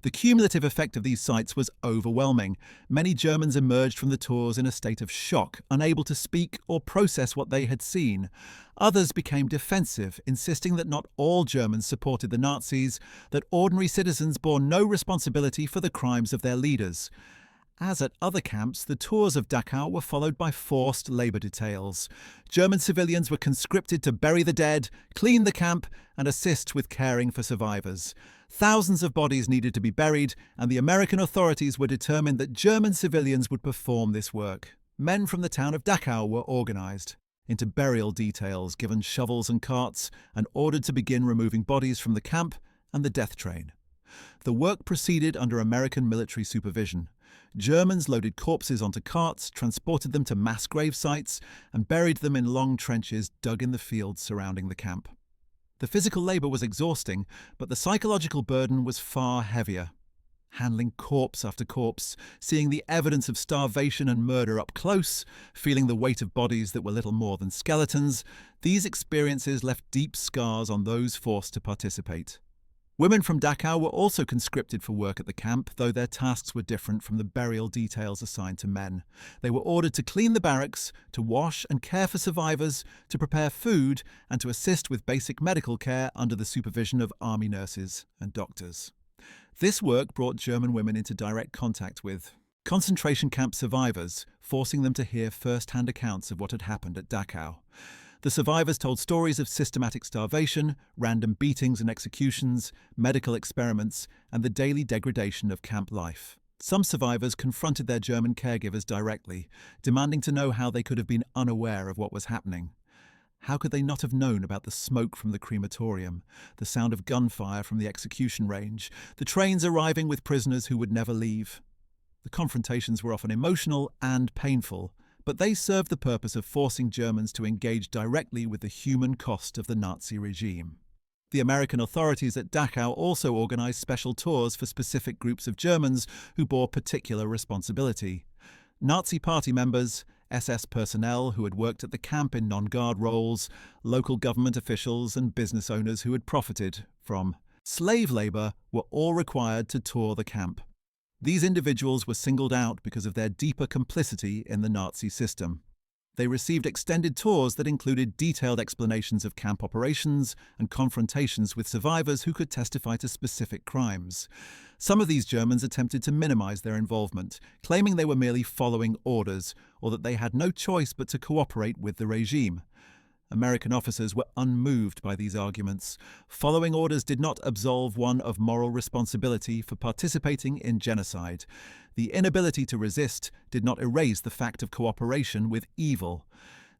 The cumulative effect of these sights was overwhelming. Many Germans emerged from the tours in a state of shock, unable to speak or process what they had seen. Others became defensive, insisting that not all Germans supported the Nazis, that ordinary citizens bore no responsibility for the crimes of their leaders. As at other camps, the tours of Dachau were followed by forced labour details. German civilians were conscripted to bury the dead, clean the camp, and assist with caring for survivors. Thousands of bodies needed to be buried, and the American authorities were determined that German civilians would perform this work. Men from the town of Dachau were organised into burial details, given shovels and carts, and ordered to begin removing bodies from the camp and the death train. The work proceeded under American military supervision. Germans loaded corpses onto carts, transported them to mass grave sites, and buried them in long trenches dug in the fields surrounding the camp. The physical labour was exhausting, but the psychological burden was far heavier. Handling corpse after corpse, seeing the evidence of starvation and murder up close, feeling the weight of bodies that were little more than skeletons, these experiences left deep scars on those forced to participate. Women from Dachau were also conscripted for work at the camp, though their tasks were different from the burial details assigned to men. They were ordered to clean the barracks, to wash and care for survivors, to prepare food, and to assist with basic medical care under the supervision of army nurses and doctors. This work brought German women into direct contact with concentration camp survivors, forcing them to hear first-hand accounts of what had happened at Dachau. The survivors told stories of systematic starvation, random beatings and executions, medical experiments, and the daily degradation of camp life. Some survivors confronted their German caregivers directly, demanding to know how they could have been unaware of what was happening. How could they not have known about the smoke from the crematorium, the sound of gunfire from the execution range, the trains arriving with prisoners who would never leave? The confrontations were often emotional and painful, but they served the purpose of forcing Germans to engage directly with the human cost of the Nazi regime. The American authorities at Dachau also organized special tours for specific groups of Germans who bore particular responsibility. Nazi party members, SS personnel who had worked at the camp in non-guard roles, local government officials and business owners who had profited from slave labor were all required to tour the camp. These individuals were singled out because of their deeper complicity in the Nazi system. They received extended tours that included detailed explanations of camp operations and confrontations with survivors who could testify to specific crimes. Some of these Germans attempted to minimize their involvement, claiming they were merely following orders or that they had no choice but to cooperate with the regime. American officers were unmoved by these arguments. Following orders did not absolve one of moral responsibility for participating in genocide. The inability to resist did not erase the fact of cooperation with evil.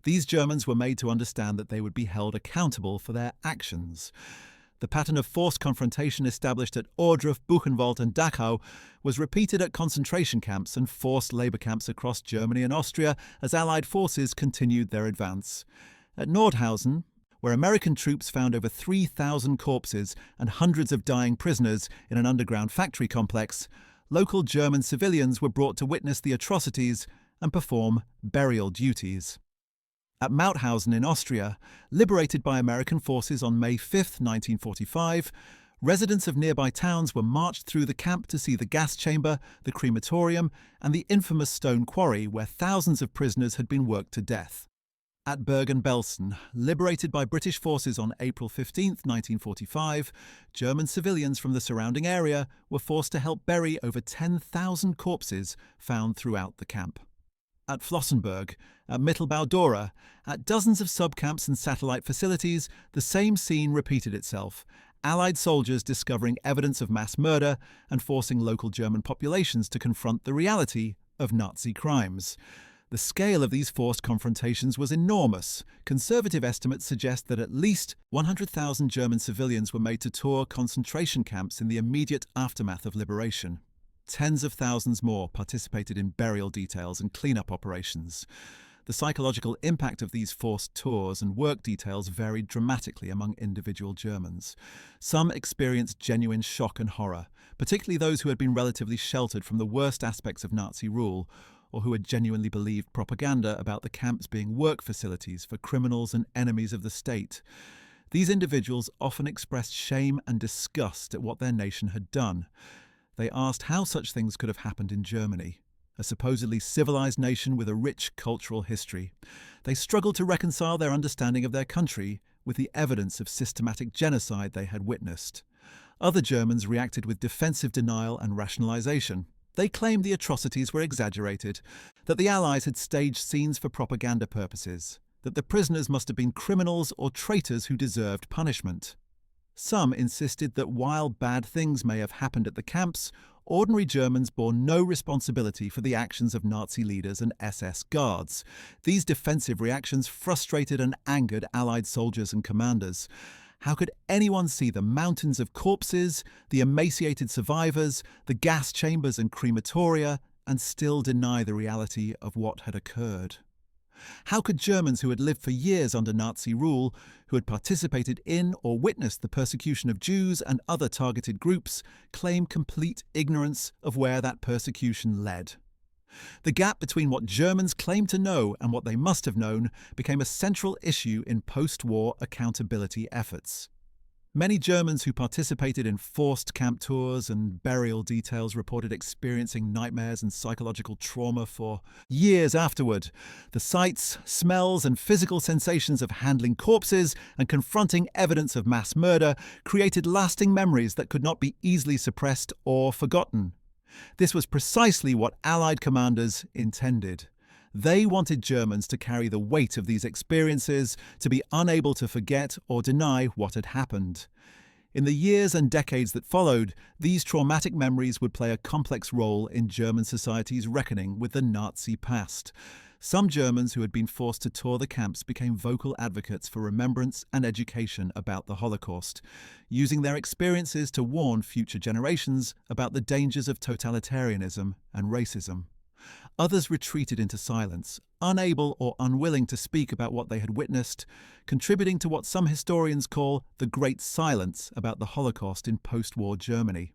These Germans were made to understand that they would be held accountable for their actions. The pattern of forced confrontation established at Ohrdruf, Buchenwald and Dachau was repeated at concentration camps and forced labor camps across Germany and Austria as Allied forces continued their advance. At Nordhausen, where American troops found over 3,000 corpses and hundreds of dying prisoners in an underground factory complex, local German civilians were brought to witness the atrocities and perform burial duties. At Mauthausen in Austria, liberated by American forces on May 5, 1945, residents of nearby towns were marched through the camp to see the gas chamber, the crematorium, and the infamous stone quarry where thousands of prisoners had been worked to death. At Bergen-Belsen, liberated by British forces on April 15, 1945, German civilians from the surrounding area were forced to help bury over 10,000 corpses found throughout the camp. At Flossenburg, at Mittelbau-Dora, at dozens of subcamps and satellite facilities, the same scene repeated itself, Allied soldiers discovering evidence of mass murder and forcing local German populations to confront the reality of Nazi crimes. The scale of these forced confrontations was enormous. Conservative estimates suggest that at least 100,000 German civilians were made to tour concentration camps in the immediate aftermath of liberation. Tens of thousands more participated in burial details and cleanup operations. The psychological impact of these forced tours and work details varied dramatically among individual Germans. Some experienced genuine shock and horror, particularly those who had been relatively sheltered from the worst aspects of Nazi rule, or who had genuinely believed propaganda about the camps being work facilities for criminals and enemies of the state. These individuals often expressed shame and disgust at what their nation had done. They asked how such things could have happened in Germany, a supposedly civilized nation with a rich cultural history. They struggled to reconcile their understanding of their country with the evidence of systematic genocide they had witnessed. Other Germans reacted with defensive denial and rationalization. They claimed the atrocities were exaggerated, that the Allies had staged scenes for propaganda purposes, that the prisoners must have been criminals or traitors who deserved punishment. Some insisted that while bad things may have happened at the camps, ordinary Germans bore no responsibility for the actions of Nazi leaders and SS guards. These defensive reactions frustrated and angered Allied soldiers and commanders. How could anyone see the mountains of corpses, the emaciated survivors, the gas chambers and crematoria, and still deny the reality of what had occurred? How could Germans who had lived for years under Nazi rule, who had participated in or witnessed the persecution of Jews and other targeted groups, claim complete ignorance of where that persecution led? The gap between what Germans claimed to know and what they must have known became a central issue in post-war accountability efforts. Many Germans who participated in forced camp tours and burial details reported experiencing nightmares and psychological trauma for years afterward. The sights, smells, and physical sensations of handling corpses and confronting evidence of mass murder created lasting memories that could not be easily suppressed or forgotten. This was precisely what Allied commanders intended. They wanted Germans to carry the weight of these experiences, to be unable to forget or deny what had happened. In the years and decades that followed, these traumatic memories would play a complex role in German society's reckoning with the Nazi past. Some Germans who had been forced to tour the camps became vocal advocates for remembrance and education about the Holocaust, using their experiences to warn future generations about the dangers of totalitarianism and racism. Others retreated into silence, unable or unwilling to speak about what they had witnessed, contributing to what some historians call the Great Silence about the Holocaust in post-war Germany.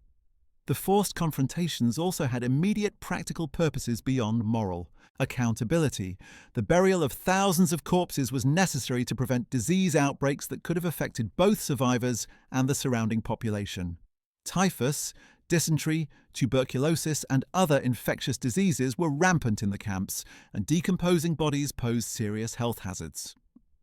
The forced confrontations also had immediate practical purposes beyond moral. Accountability. The burial of thousands of corpses was necessary to prevent disease outbreaks that could have affected both survivors and the surrounding population. Typhus, dysentery, tuberculosis, and other infectious diseases were rampant in the camps, and decomposing bodies posed serious health hazards.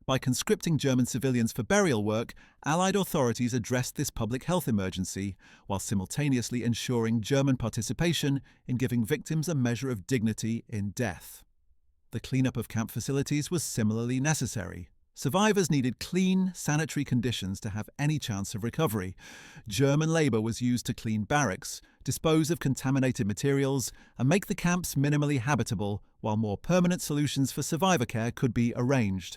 By conscripting German civilians for burial work, Allied authorities addressed this public health emergency, while simultaneously ensuring German participation in giving victims a measure of dignity in death. The cleanup of camp facilities was similarly necessary. Survivors needed clean, sanitary conditions to have any chance of recovery. German labour was used to clean barracks, dispose of contaminated materials, and make the camps minimally habitable, while more permanent solutions for survivor care could be arranged.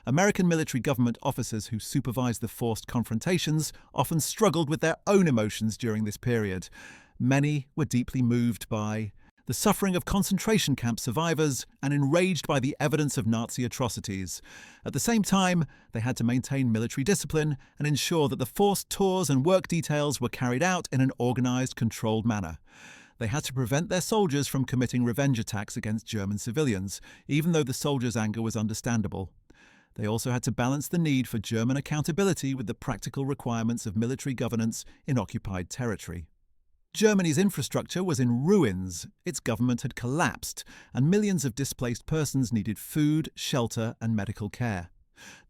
American military government officers who supervised the forced confrontations often struggled with their own emotions during this period. Many were deeply moved by the suffering of concentration camp survivors and enraged by the evidence of Nazi atrocities. At the same time, they had to maintain military discipline and ensure that the forced tours and work details were carried out in an organised, controlled manner. They had to prevent their soldiers from committing revenge attacks against German civilians, even though the soldiers' anger was understandable. They also had to balance the need for German accountability with the practical requirements of military governance in occupied territory. Germany's infrastructure was in ruins, its government had collapsed, and millions of displaced persons needed food, shelter, and medical care.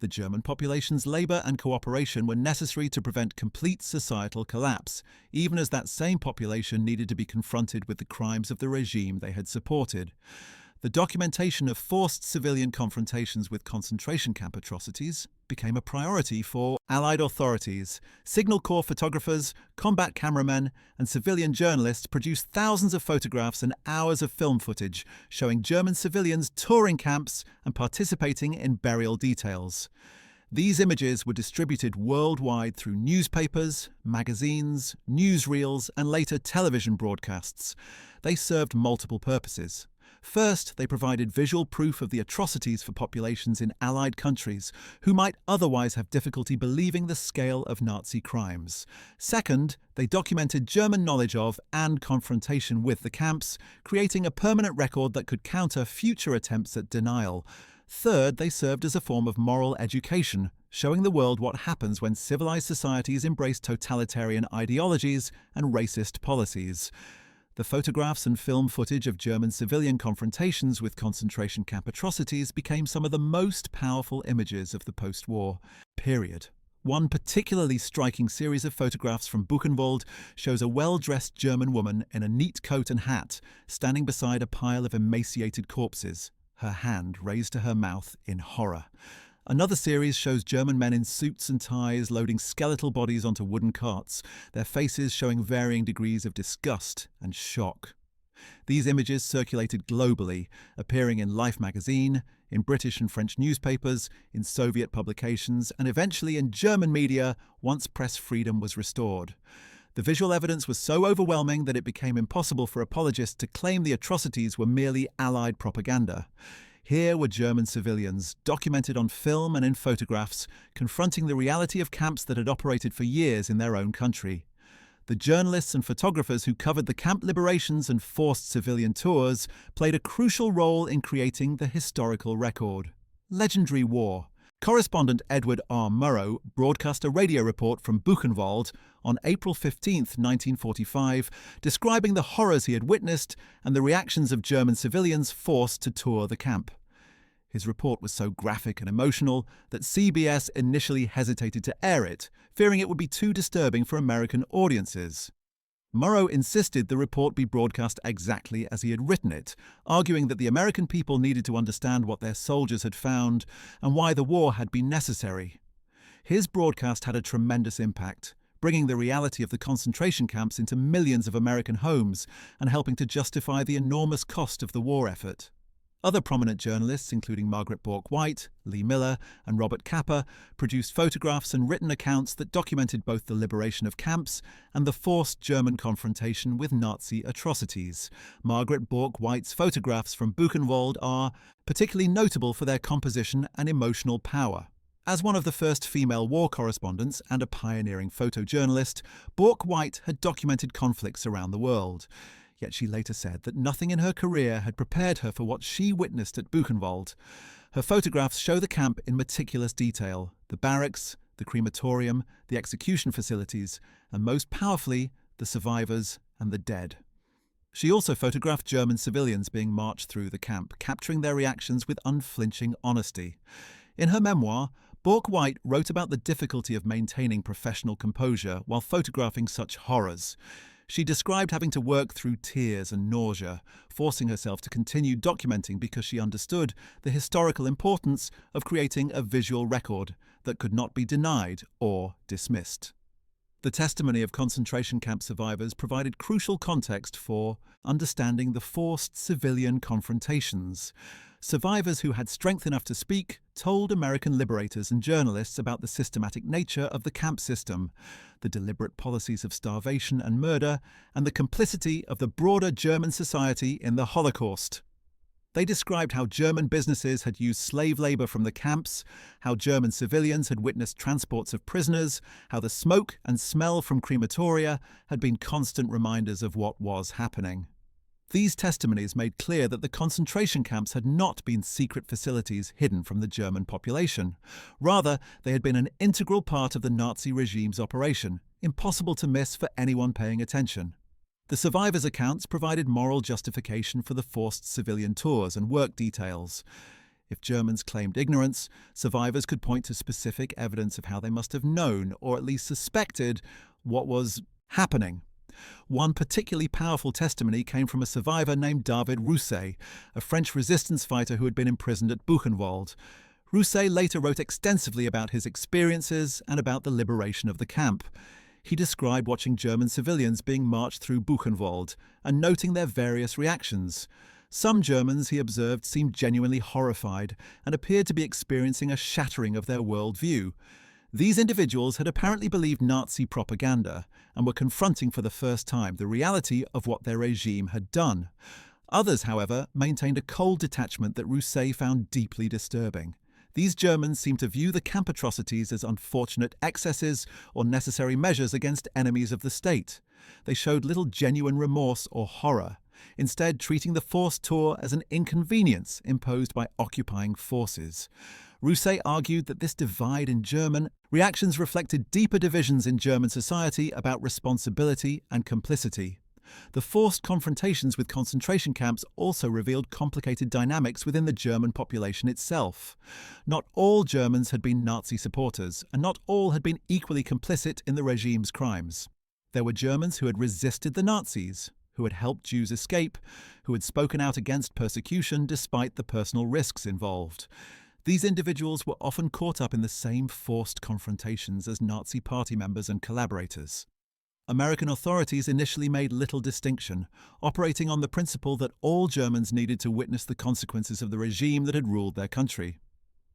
The German population's labour and cooperation were necessary to prevent complete societal collapse, even as that same population needed to be confronted with the crimes of the regime they had supported. The documentation of forced civilian confrontations with concentration camp atrocities became a priority for Allied authorities. Signal Corps photographers, combat cameramen, and civilian journalists produced thousands of photographs and hours of film footage showing German civilians touring camps and participating in burial details. These images were distributed worldwide through newspapers, magazines, newsreels, and later television broadcasts. They served multiple purposes. First, they provided visual proof of the atrocities for populations in Allied countries who might otherwise have difficulty believing the scale of Nazi crimes. Second, they documented German knowledge of and confrontation with the camps, creating a permanent record that could counter future attempts at denial. Third, they served as a form of moral education, showing the world what happens when civilized societies embrace totalitarian ideologies and racist policies. The photographs and film footage of German civilian confrontations with concentration camp atrocities became some of the most powerful images of the post-war period. One particularly striking series of photographs from Buchenwald shows a well-dressed German woman in a neat coat and hat, standing beside a pile of emaciated corpses, her hand raised to her mouth in horror. Another series shows German men in suits and ties loading skeletal bodies onto wooden carts, their faces showing varying degrees of disgust and shock. These images circulated globally, appearing in Life magazine, in British and French newspapers, in Soviet publications, and eventually in German media once press freedom was restored. The visual evidence was so overwhelming that it became impossible for apologists to claim the atrocities were merely Allied propaganda. Here were German civilians, documented on film and in photographs, confronting the reality of camps that had operated for years in their own country. The journalists and photographers who covered the camp liberations and forced civilian tours played a crucial role in creating the historical record. Legendary War. Correspondent Edward R. Murrow broadcast a radio report from Buchenwald on April 15, 1945, describing the horrors he had witnessed and the reactions of German civilians forced to tour the camp. His report was so graphic and emotional that CBS initially hesitated to air it, fearing it would be too disturbing for American audiences. Murrow insisted the report be broadcast exactly as he had written it, arguing that the American people needed to understand what their soldiers had found and why the war had been necessary. His broadcast had a tremendous impact, bringing the reality of the concentration camps into millions of American homes and helping to justify the enormous cost of the war effort. Other prominent journalists, including Margaret Bourke-White, Lee Miller, and Robert Capa, produced photographs and written accounts that documented both the liberation of camps and the forced German confrontation with Nazi atrocities. Margaret Bourke-White's photographs from Buchenwald are particularly notable for their composition and emotional power. As one of the first female war correspondents and a pioneering photojournalist, Bourke-White had documented conflicts around the world. Yet she later said that nothing in her career had prepared her for what she witnessed at Buchenwald. Her photographs show the camp in meticulous detail: the barracks, the crematorium, the execution facilities, and most powerfully, the survivors and the dead. She also photographed German civilians being marched through the camp, capturing their reactions with unflinching honesty. In her memoir, Bourke-White wrote about the difficulty of maintaining professional composure while photographing such horrors. She described having to work through tears and nausea, forcing herself to continue documenting because she understood the historical importance of creating a visual record that could not be denied or dismissed. The testimony of concentration camp survivors provided crucial context for understanding the forced civilian confrontations. Survivors who had strength enough to speak told American liberators and journalists about the systematic nature of the camp system, the deliberate policies of starvation and murder, and the complicity of the broader German society in the Holocaust. They described how German businesses had used slave labor from the camps, how German civilians had witnessed transports of prisoners, how the smoke and smell from crematoria had been constant reminders of what was happening. These testimonies made clear that the concentration camps had not been secret facilities hidden from the German population. Rather, they had been an integral part of the Nazi regime's operation, impossible to miss for anyone paying attention. The survivors' accounts provided moral justification for the forced civilian tours and work details. If Germans claimed ignorance, survivors could point to specific evidence of how they must have known, or at least suspected, what was happening. One particularly powerful testimony came from a survivor named David Rousset, a French resistance fighter who had been imprisoned at Buchenwald. Rousset later wrote extensively about his experiences and about the liberation of the camp. He described watching German civilians being marched through Buchenwald and noting their various reactions. Some Germans, he observed, seemed genuinely horrified and appeared to be experiencing a shattering of their worldview. These individuals had apparently believed Nazi propaganda and were confronting for the first time the reality of what their regime had done. Others, however, maintained a cold detachment that Rousset found deeply disturbing. These Germans seemed to view the camp atrocities as unfortunate excesses or necessary measures against enemies of the state. They showed little genuine remorse or horror, instead treating the forced tour as an inconvenience imposed by occupying forces. Rousset argued that this divide in German reactions reflected deeper divisions in German society about responsibility and complicity. The forced confrontations with concentration camps also revealed complicated dynamics within the German population itself. Not all Germans had been Nazi supporters, and not all had been equally complicit in the regime's crimes. There were Germans who had resisted the Nazis, who had helped Jews escape, who had spoken out against persecution despite the personal risks involved. These individuals were often caught up in the same forced confrontations as Nazi party members and collaborators. American authorities initially made little distinction, operating on the principle that all Germans needed to witness the consequences of the regime that had ruled their country.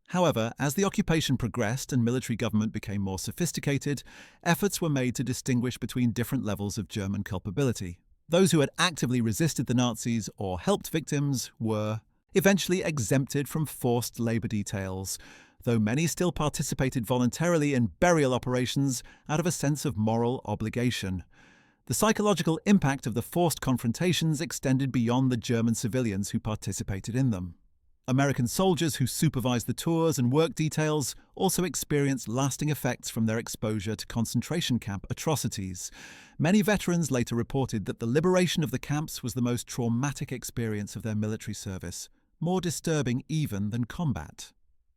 However, as the occupation progressed and military government became more sophisticated, efforts were made to distinguish between different levels of German culpability. Those who had actively resisted the Nazis or helped victims were eventually exempted from forced labor details, though many still participated voluntarily in burial operations out of a sense of moral obligation. The psychological impact of the forced confrontations extended beyond the German civilians who participated in them. American soldiers who supervised the tours and work details also experienced lasting effects from their exposure to concentration camp atrocities. Many veterans later reported that the liberation of the camps was the most traumatic experience of their military service, more disturbing even than combat.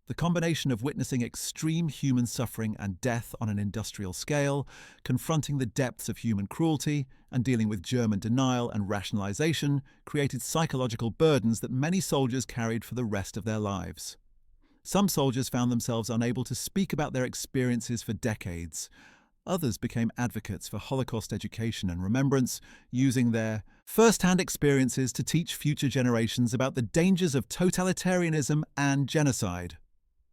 The combination of witnessing extreme human suffering and death on an industrial scale, confronting the depths of human cruelty, and dealing with German denial and rationalization created psychological burdens that many soldiers carried for the rest of their lives. Some soldiers found themselves unable to speak about their experiences for decades. Others became advocates for Holocaust education and remembrance, using their first-hand experiences to teach future generations about the dangers of totalitarianism and genocide.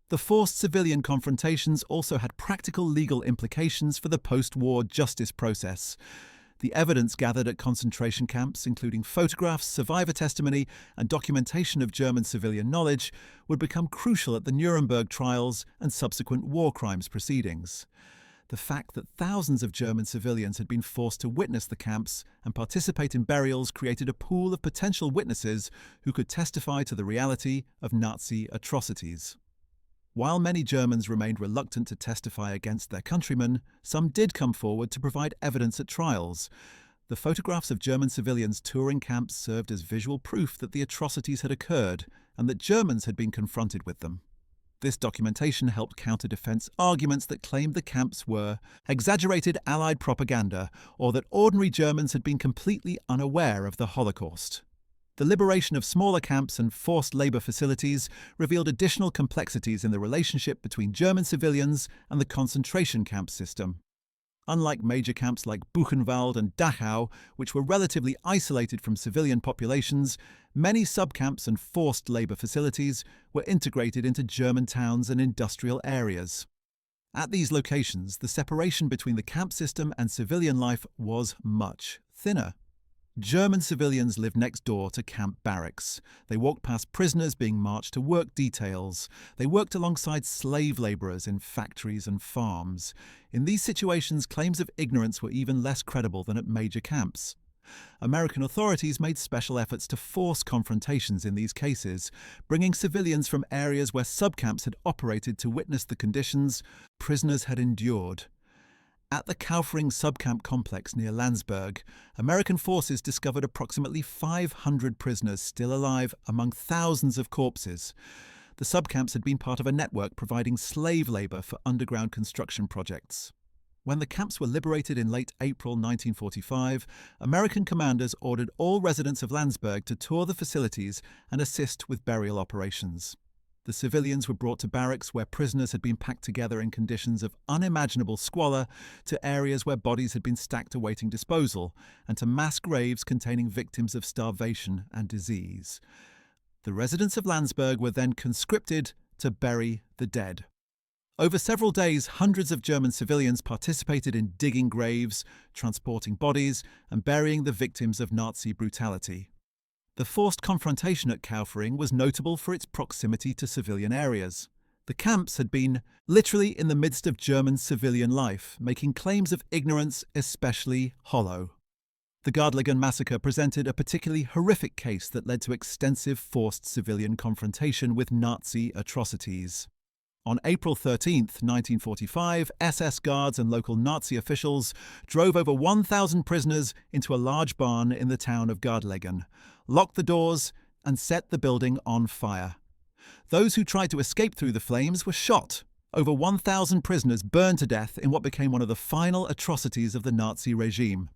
The forced civilian confrontations also had practical legal implications for the post-war justice process. The evidence gathered at concentration camps, including photographs, survivor testimony, and documentation of German civilian knowledge, would become crucial at the Nuremberg trials and subsequent war crimes proceedings. The fact that thousands of German civilians had been forced to witness the camps and participate in burials created a pool of potential witnesses who could testify to the reality of Nazi atrocities. While many Germans remained reluctant to testify against their countrymen, some did come forward to provide evidence at trials. The photographs of German civilians touring camps served as visual proof that the atrocities had occurred and that Germans had been confronted with them. This documentation helped counter defense arguments that claimed the camps were exaggerated Allied propaganda or that ordinary Germans had been completely unaware of the Holocaust. The liberation of smaller camps and forced labor facilities revealed additional complexities in the relationship between German civilians and the concentration camp system. Unlike major camps like Buchenwald and Dachau, which were relatively isolated from civilian populations, many subcamps and forced labor facilities were integrated into German towns and industrial areas. At these locations, the separation between the camp system and civilian life was much thinner. German civilians lived next door to camp barracks. They walked past prisoners being marched to work details. They worked alongside slave laborers in factories and farms. In these situations, claims of ignorance were even less credible than at major camps. American authorities made special efforts to force confrontations in these cases, bringing civilians from areas where subcamps had operated to witness the conditions prisoners had endured. At the Kaufering subcamp complex near Landsberg, American forces discovered approximately 500 prisoners still alive among thousands of corpses. The subcamps had been part of a network providing slave labor for underground construction projects. When the camps were liberated in late April 1945, American commanders ordered all residents of Landsberg to tour the facilities and assist with burial operations. The civilians were brought to barracks where prisoners had been packed together in conditions of unimaginable squalor, to areas where bodies had been stacked awaiting disposal, and to mass graves containing victims of starvation and disease. The residents of Landsberg were then conscripted to bury the dead. Over several days, hundreds of German civilians participated in digging graves, transporting bodies, and burying the victims of Nazi brutality. The forced confrontation at Kaufering was notable for its proximity to civilian areas. The camps had been literally in the midst of German civilian life, making claims of ignorance especially hollow. The Gardlingen massacre presented a particularly horrific case that led to extensive forced civilian confrontation with Nazi atrocities. On April 13, 1945, SS guards and local Nazi officials drove over 1,000 prisoners into a large barn in the town of Gardlingen, locked the doors, and set the building on fire. Those who tried to escape through the flames were shot. Over 1,000 prisoners burned to death in what became one of the final atrocities of the Nazi regime.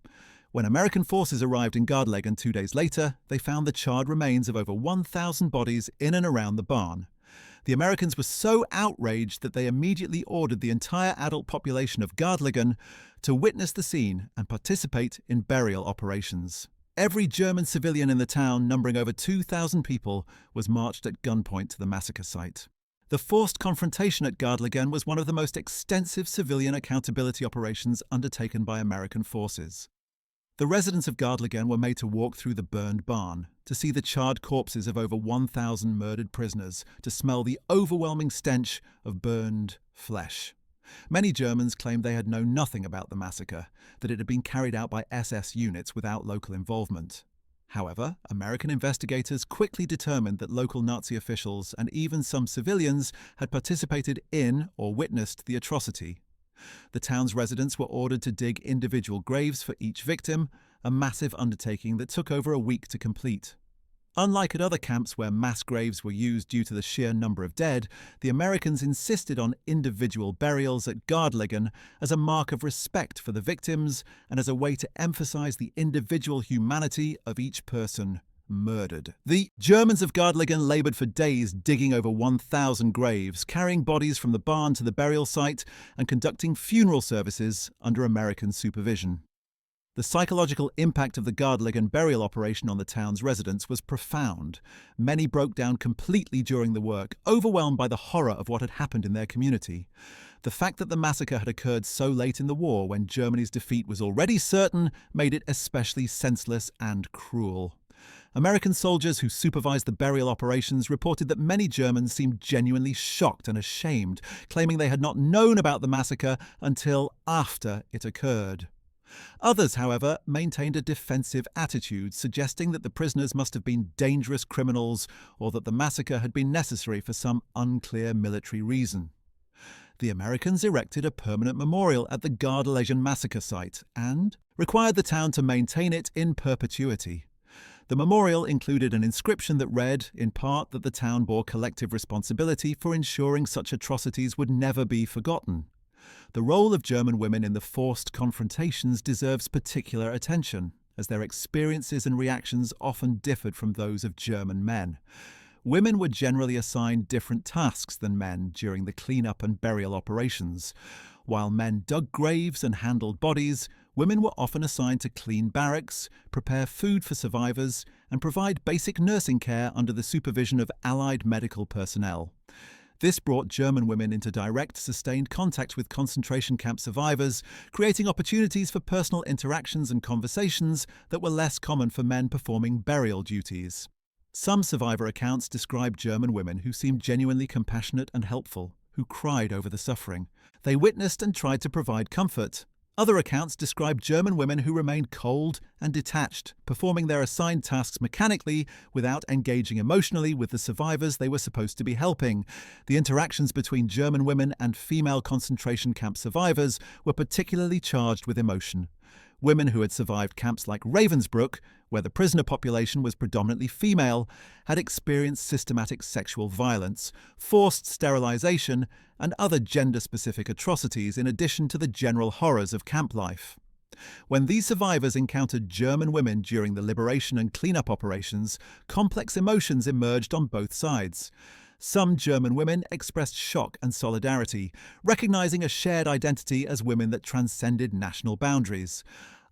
When American forces arrived in Gardlingen 2 days later, they found the charred remains of over 1,000 bodies in and around the barn. The Americans were so outraged that they immediately ordered the entire adult population of Gardlingen to witness the scene and participate in burial operations. Every German civilian in the town, numbering over 2,000 people, was marched at gunpoint to the massacre site. The forced confrontation at Gardlingen was one of the most extensive civilian accountability operations undertaken by American forces. The residents of Gardlingen were made to walk through the burned barn, to see the charred corpses of over 1,000 murdered prisoners, to smell the overwhelming stench of burned flesh. Many Germans claimed they had known nothing about the massacre, that it had been carried out by SS units without local involvement. However, American investigators quickly determined that local Nazi officials and even some civilians had participated in or witnessed the atrocity. The town's residents were ordered to dig individual graves for each victim, a massive undertaking that took over a week to complete. Unlike at other camps where mass graves were used due to the sheer number of dead, the Americans insisted on individual burials at Gardlingen as a mark of respect for the victims and as a way to emphasize the individual humanity of each person murdered. The Germans of Gardlingen labored for days digging over 1,000 graves, carrying bodies from the barn to the burial site and conducting funeral services under American supervision. The psychological impact of the Gardelegen burial operation on the town's residents was profound. Many broke down completely during the work, overwhelmed by the horror of what had happened in their community. The fact that the massacre had occurred so late in the war, when Germany's defeat was already certain, made it especially senseless and cruel. American soldiers who supervised the burial operations reported that many Germans seemed genuinely shocked and ashamed, claiming they had not known about the massacre until after it occurred. Others, however, maintained a defensive attitude, suggesting that the prisoners must have been dangerous criminals or that the massacre had been necessary for some unclear military reason. The Americans erected a permanent memorial at the Gardelegen massacre site and required the town to maintain it in perpetuity. The memorial included an inscription that read, in part, that the town bore collective responsibility for ensuring such atrocities would never be forgotten. The role of German women in the forced confrontations deserves particular attention, as their experiences and reactions often differed from those of German men. Women were generally assigned different tasks than men during the cleanup and burial operations. While men dug graves and handled bodies, women were often assigned to clean barracks, prepare food for survivors, and provide basic nursing care under the supervision of Allied medical personnel. This brought German women into direct, sustained contact with concentration camp survivors, creating opportunities for personal interactions and conversations that were less common for men performing burial duties. Some survivor accounts describe German women who seemed genuinely compassionate and helpful, who cried over the suffering. They witnessed and tried to provide comfort. Other accounts describe German women who remained cold and detached, performing their assigned tasks mechanically without engaging emotionally with the survivors they were supposed to be helping. The interactions between German women and female concentration camp survivors were particularly charged with emotion. Women who had survived camps like Ravensbrück, where the prisoner population was predominantly female, had experienced systematic sexual violence, forced sterilization, and other gender-specific atrocities in addition to the general horrors of camp life. When these survivors encountered German women during the liberation and cleanup operations, complex emotions emerged on both sides. Some German women expressed shock and solidarity, recognizing a shared identity as women that transcended national boundaries.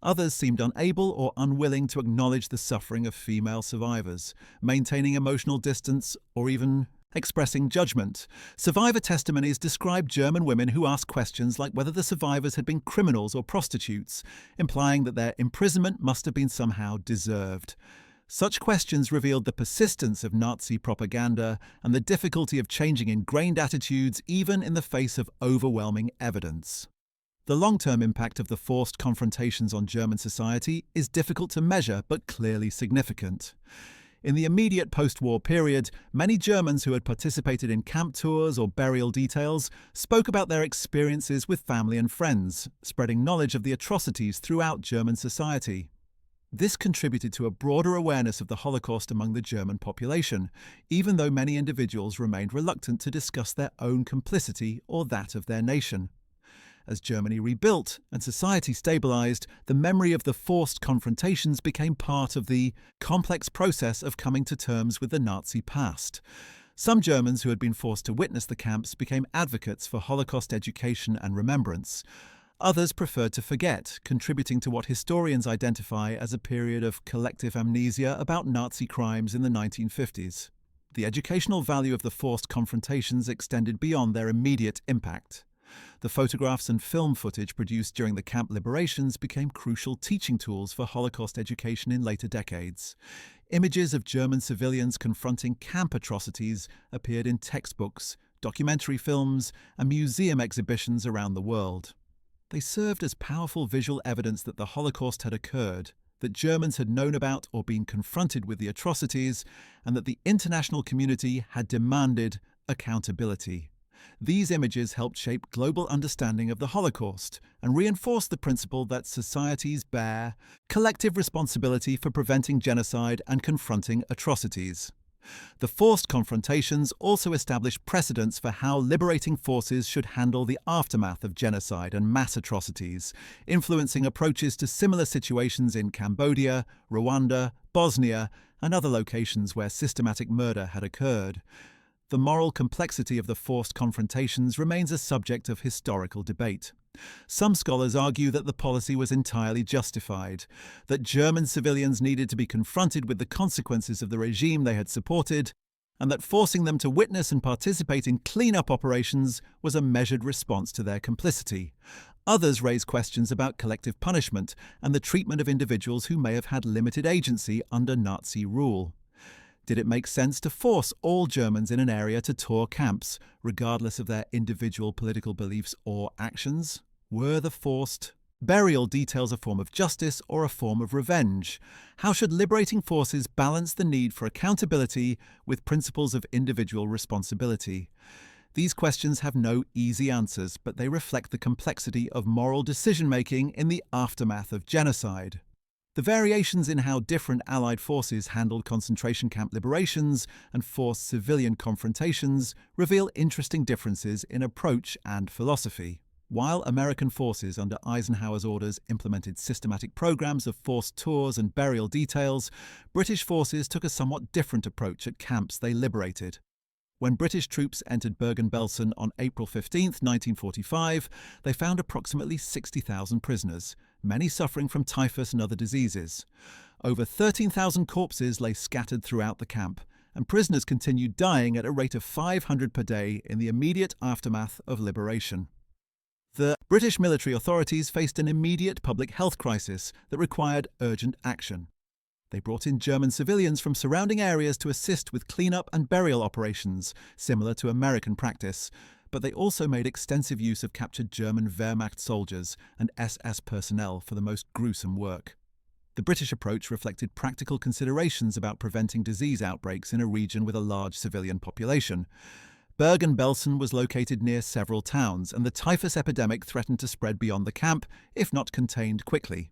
Others seemed unable or unwilling to acknowledge the suffering of female survivors, maintaining emotional distance or even expressing judgment. Survivor testimonies describe German women who asked questions like whether the survivors had been criminals or prostitutes, implying that their imprisonment must have been somehow deserved. Such questions revealed the persistence of Nazi propaganda and the difficulty of changing ingrained attitudes even in the face of overwhelming evidence. The long-term impact of the forced confrontations on German society is difficult to measure but clearly significant. In the immediate post-war period, many Germans who had participated in camp tours or burial details spoke about their experiences with family and friends, spreading knowledge of the atrocities throughout German society. This contributed to a broader awareness of the Holocaust among the German population, even though many individuals remained reluctant to discuss their own complicity or that of their nation. As Germany rebuilt and society stabilized, the memory of the forced confrontations became part of the complex process of coming to terms with the Nazi past. Some Germans who had been forced to witness the camps became advocates for Holocaust education and remembrance. Others preferred to forget, contributing to what historians identify as a period of collective amnesia about Nazi crimes in the 1950s. The educational value of the forced confrontations extended beyond their immediate impact. The photographs and film footage produced during the camp liberations became crucial teaching tools for Holocaust education in later decades. Images of German civilians confronting camp atrocities appeared in textbooks, documentary films, and museum exhibitions around the world. They served as powerful visual evidence that the Holocaust had occurred, that Germans had known about or been confronted with the atrocities, and that the international community had demanded accountability. These images helped shape global understanding of the Holocaust and reinforced the principle that societies bear collective responsibility for preventing genocide and confronting atrocities. The forced confrontations also established precedents for how liberating forces should handle the aftermath of genocide and mass atrocities, influencing approaches to similar situations in Cambodia, Rwanda, Bosnia, and other locations where systematic murder had occurred. The moral complexity of the forced confrontations remains a subject of historical debate. Some scholars argue that the policy was entirely justified, that German civilians needed to be confronted with the consequences of the regime they had supported, and that forcing them to witness and participate in clean-up operations was a measured response to their complicity. Others raise questions about collective punishment and the treatment of individuals who may have had limited agency under Nazi rule. Did it make sense to force all Germans in an area to tour camps, regardless of their individual political beliefs or actions? Were the forced burial details a form of justice or a form of revenge? How should liberating forces balance the need for accountability with principles of individual responsibility? These questions have no easy answers, but they reflect the complexity of moral decision-making in the aftermath of genocide. The variations in how different Allied forces handled concentration camp liberations and forced civilian confrontations reveal interesting differences in approach and philosophy. While American forces under Eisenhower's orders implemented systematic programs of forced tours and burial details, British forces took a somewhat different approach at camps they liberated. When British troops entered Bergen-Belsen on April 15, 1945, they found approximately 60,000 prisoners, many suffering from typhus and other diseases. Over 13,000 corpses lay scattered throughout the camp, and prisoners continued dying at a rate of 500 per day in the immediate aftermath of liberation. The British military authorities faced an immediate public health crisis that required urgent action. They brought in German civilians from surrounding areas to assist with cleanup and burial operations, similar to American practice, but they also made extensive use of captured German Wehrmacht soldiers and SS personnel for the most gruesome work. The British approach reflected practical considerations about preventing disease outbreaks in a region with a large civilian population. Bergen-Belsen was located near several towns, and the typhus epidemic threatened to spread beyond the camp, if not contained quickly.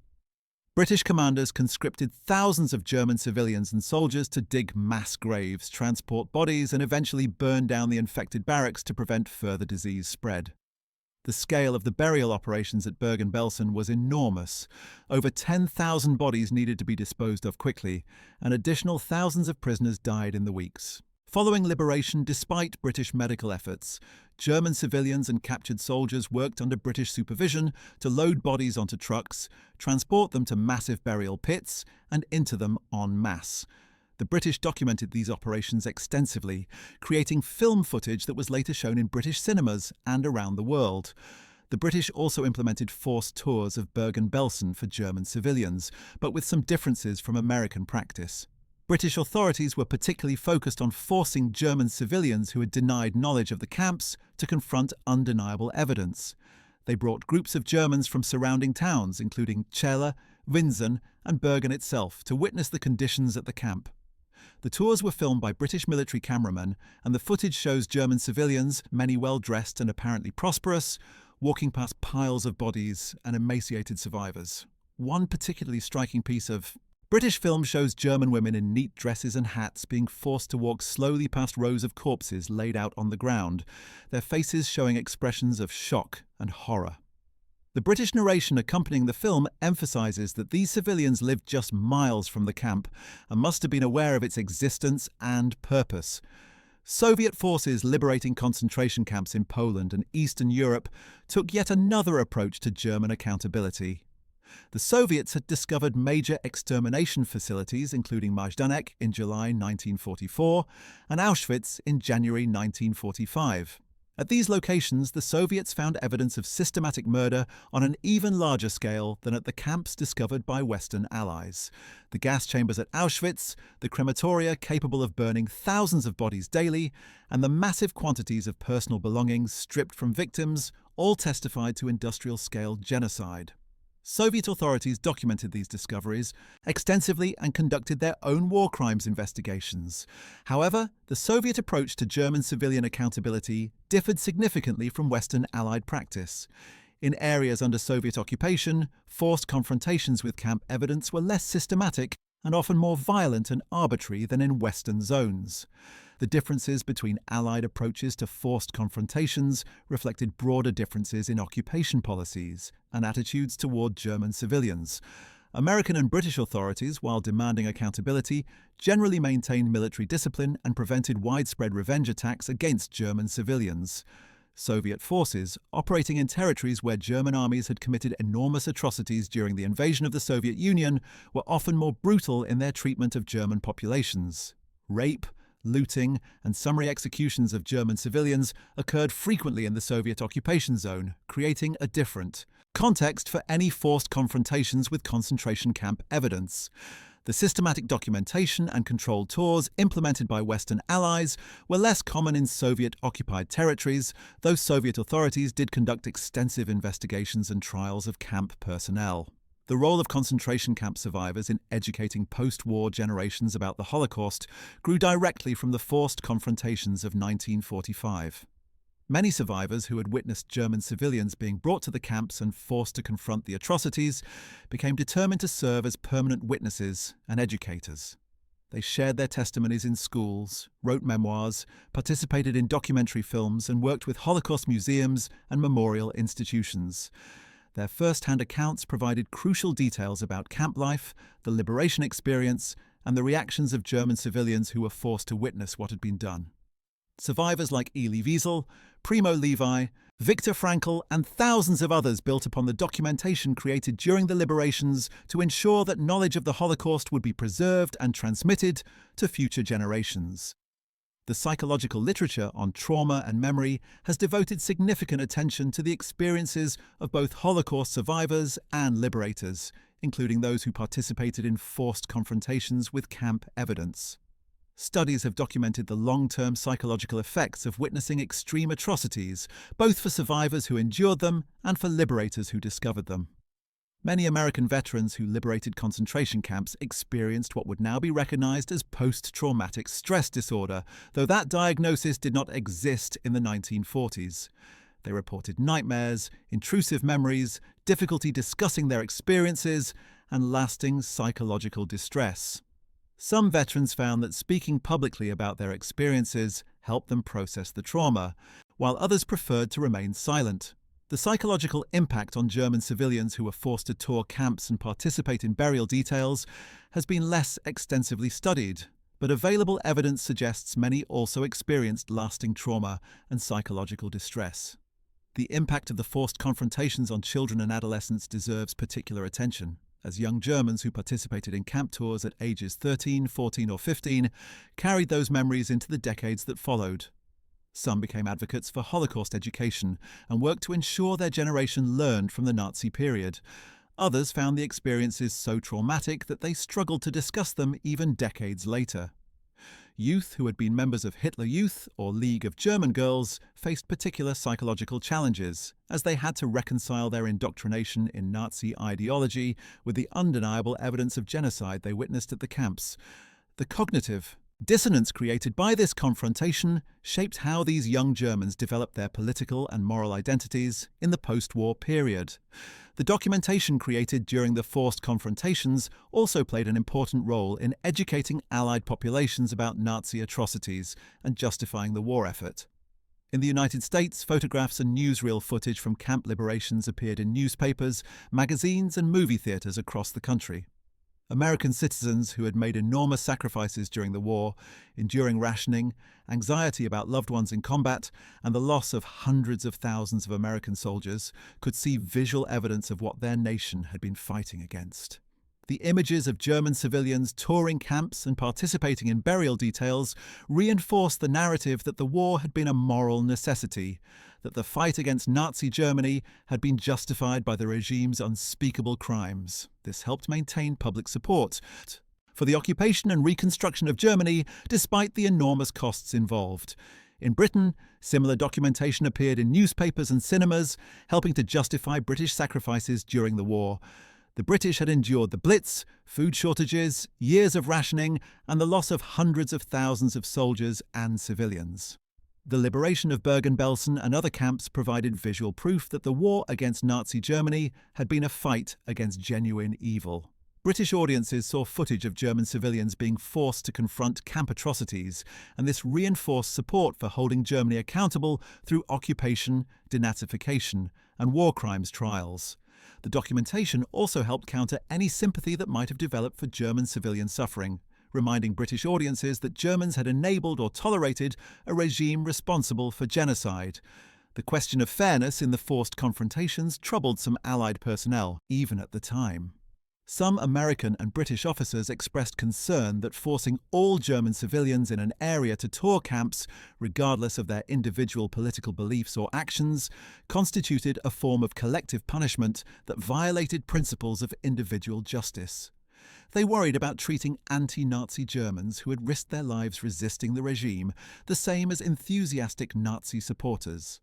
British commanders conscripted thousands of German civilians and soldiers to dig mass graves, transport bodies, and eventually burn down the infected barracks to prevent further disease spread. The scale of the burial operations at Bergen-Belsen was enormous. Over 10,000 bodies needed to be disposed of quickly, and additional thousands of prisoners died in the weeks. Following liberation, despite British medical efforts, German civilians and captured soldiers worked under British supervision to load bodies onto trucks, transport them to massive burial pits, and into them en masse. The British documented these operations extensively, creating film footage that was later shown in British cinemas and around the world. The British also implemented forced tours of Bergen-Belsen for German civilians, but with some differences from American practice. British authorities were particularly focused on forcing German civilians who had denied knowledge of the camps to confront undeniable evidence. They brought groups of Germans from surrounding towns, including Celle, Winsen, and Bergen itself, to witness the conditions at the camp. The tours were filmed by British military cameramen, and the footage shows German civilians, many well-dressed and apparently prosperous, walking past piles of bodies and emaciated survivors. One particularly striking piece of British film shows German women in neat dresses and hats being forced to walk slowly past rows of corpses laid out on the ground, their faces showing expressions of shock and horror. The British narration accompanying the film emphasises that these civilians lived just miles from the camp and must have been aware of its existence and purpose. Soviet forces liberating concentration camps in Poland and Eastern Europe took yet another approach to German accountability. The Soviets had discovered major extermination facilities, including Majdanek in July 1944 and Auschwitz in January 1945. At these locations, the Soviets found evidence of systematic murder on an even larger scale than at the camps discovered by Western allies. The gas chambers at Auschwitz, the crematoria capable of burning thousands of bodies daily, and the massive quantities of personal belongings stripped from victims all testified to industrial-scale genocide. Soviet authorities documented these discoveries extensively and conducted their own war crimes investigations. However, the Soviet approach to German civilian accountability differed significantly from Western Allied practice. In areas under Soviet occupation, forced confrontations with camp evidence were less systematic and often more violent and arbitrary than in Western zones. The differences between Allied approaches to forced confrontations reflected broader differences in occupation policies and attitudes toward German civilians. American and British authorities, while demanding accountability, generally maintained military discipline and prevented widespread revenge attacks against German civilians. Soviet forces, operating in territories where German armies had committed enormous atrocities during the invasion of the Soviet Union, were often more brutal in their treatment of German populations. Rape, looting, and summary executions of German civilians occurred frequently in the Soviet occupation zone, creating a different context for any forced confrontations with concentration camp evidence. The systematic documentation and controlled tours implemented by Western allies were less common in Soviet-occupied territories, though Soviet authorities did conduct extensive investigations and trials of camp personnel. The role of concentration camp survivors in educating post-war generations about the Holocaust grew directly from the forced confrontations of 1945. Many survivors who had witnessed German civilians being brought to the camps and forced to confront the atrocities became determined to serve as permanent witnesses and educators. They shared their testimonies in schools, wrote memoirs, participated in documentary films, and worked with Holocaust museums and memorial institutions. Their first-hand accounts provided crucial details about camp life, the liberation experience, and the reactions of German civilians who were forced to witness what had been done. Survivors like Elie Wiesel, Primo Levi, Viktor Frankl, and thousands of others built upon the documentation created during the liberations to ensure that knowledge of the Holocaust would be preserved and transmitted to future generations. The psychological literature on trauma and memory has devoted significant attention to the experiences of both Holocaust survivors and liberators, including those who participated in forced confrontations with camp evidence. Studies have documented the long-term psychological effects of witnessing extreme atrocities, both for survivors who endured them and for liberators who discovered them. Many American veterans who liberated concentration camps experienced what would now be recognized as post-traumatic stress disorder, though that diagnosis did not exist in the 1940s. They reported nightmares, intrusive memories, difficulty discussing their experiences, and lasting psychological distress. Some veterans found that speaking publicly about their experiences helped them process the trauma, while others preferred to remain silent. The psychological impact on German civilians who were forced to tour camps and participate in burial details has been less extensively studied, but available evidence suggests many also experienced lasting trauma and psychological distress. The impact of the forced confrontations on children and adolescents deserves particular attention, as young Germans who participated in camp tours at ages 13, 14 or 15 carried those memories into the decades that followed. Some became advocates for Holocaust education and worked to ensure their generation learned from the Nazi period. Others found the experiences so traumatic that they struggled to discuss them even decades later. Youth who had been members of Hitler Youth or League of German Girls faced particular psychological challenges, as they had to reconcile their indoctrination in Nazi ideology with the undeniable evidence of genocide they witnessed at the camps. The cognitive dissonance created by this confrontation shaped how these young Germans developed their political and moral identities in the post-war period. The documentation created during the forced confrontations also played an important role in educating Allied populations about Nazi atrocities and justifying the war effort. In the United States, photographs and newsreel footage from camp liberations appeared in newspapers, magazines, and movie theaters across the country. American citizens who had made enormous sacrifices during the war, enduring rationing, anxiety about loved ones in combat, and the loss of hundreds of thousands of American soldiers, could see visual evidence of what their nation had been fighting against. The images of German civilians touring camps and participating in burial details reinforced the narrative that the war had been a moral necessity, that the fight against Nazi Germany had been justified by the regime's unspeakable crimes. This helped maintain public support for the occupation and reconstruction of Germany, despite the enormous costs involved. In Britain, similar documentation appeared in newspapers and cinemas, helping to justify British sacrifices during the war. The British had endured the Blitz, food shortages, years of rationing, and the loss of hundreds of thousands of soldiers and civilians. The liberation of Bergen-Belsen and other camps provided visual proof that the war against Nazi Germany had been a fight against genuine evil. British audiences saw footage of German civilians being forced to confront camp atrocities, and this reinforced support for holding Germany accountable through occupation, denazification, and war crimes trials. The documentation also helped counter any sympathy that might have developed for German civilian suffering, reminding British audiences that Germans had enabled or tolerated a regime responsible for genocide. The question of fairness in the forced confrontations troubled some Allied personnel, even at the time. Some American and British officers expressed concern that forcing all German civilians in an area to tour camps, regardless of their individual political beliefs or actions, constituted a form of collective punishment that violated principles of individual justice. They worried about treating anti-Nazi Germans who had risked their lives resisting the regime the same as enthusiastic Nazi supporters.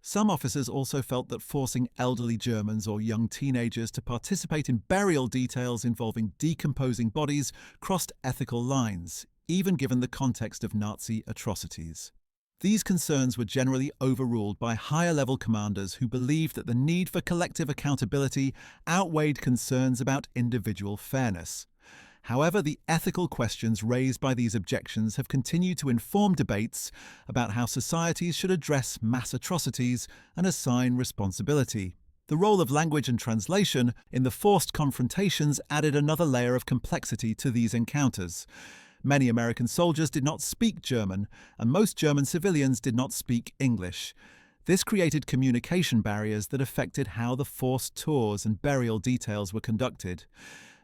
Some officers also felt that forcing elderly Germans or young teenagers to participate in burial details involving decomposing bodies crossed ethical lines, even given the context of Nazi atrocities. These concerns were generally overruled by higher-level commanders who believed that the need for collective accountability outweighed concerns about individual fairness. However, the ethical questions raised by these objections have continued to inform debates about how societies should address mass atrocities and assign responsibility. The role of language and translation in the forced confrontations added another layer of complexity to these encounters. Many American soldiers did not speak German, and most German civilians did not speak English. This created communication barriers that affected how the forced tours and burial details were conducted.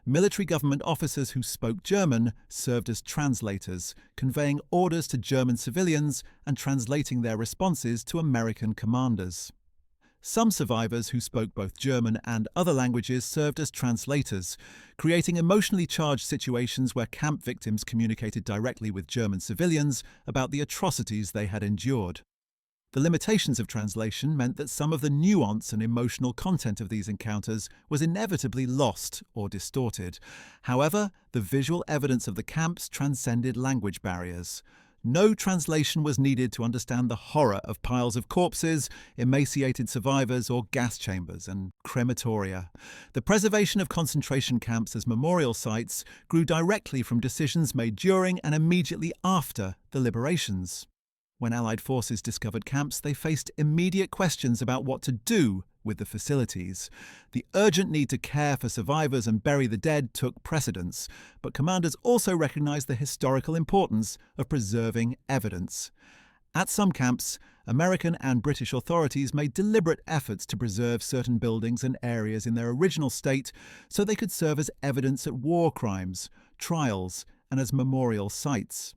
Military government officers who spoke German served as translators, conveying orders to German civilians and translating their responses to American commanders. Some survivors who spoke both German and other languages served as translators, creating emotionally charged situations where camp victims communicated directly with German civilians about the atrocities they had endured. The limitations of translation meant that some of the nuance and emotional content of these encounters was inevitably lost or distorted. However, the visual evidence of the camps transcended language barriers. No translation was needed to understand the horror of piles of corpses, emaciated survivors, or gas chambers and crematoria. The preservation of concentration camps as memorial sites grew directly from decisions made during and immediately after the liberations. When Allied forces discovered camps, they faced immediate questions about what to do with the facilities. The urgent need to care for survivors and bury the dead took precedence, but commanders also recognized the historical importance of preserving evidence. At some camps, American and British authorities made deliberate efforts to preserve certain buildings and areas in their original state so they could serve as evidence at war crimes, trials, and as memorial sites.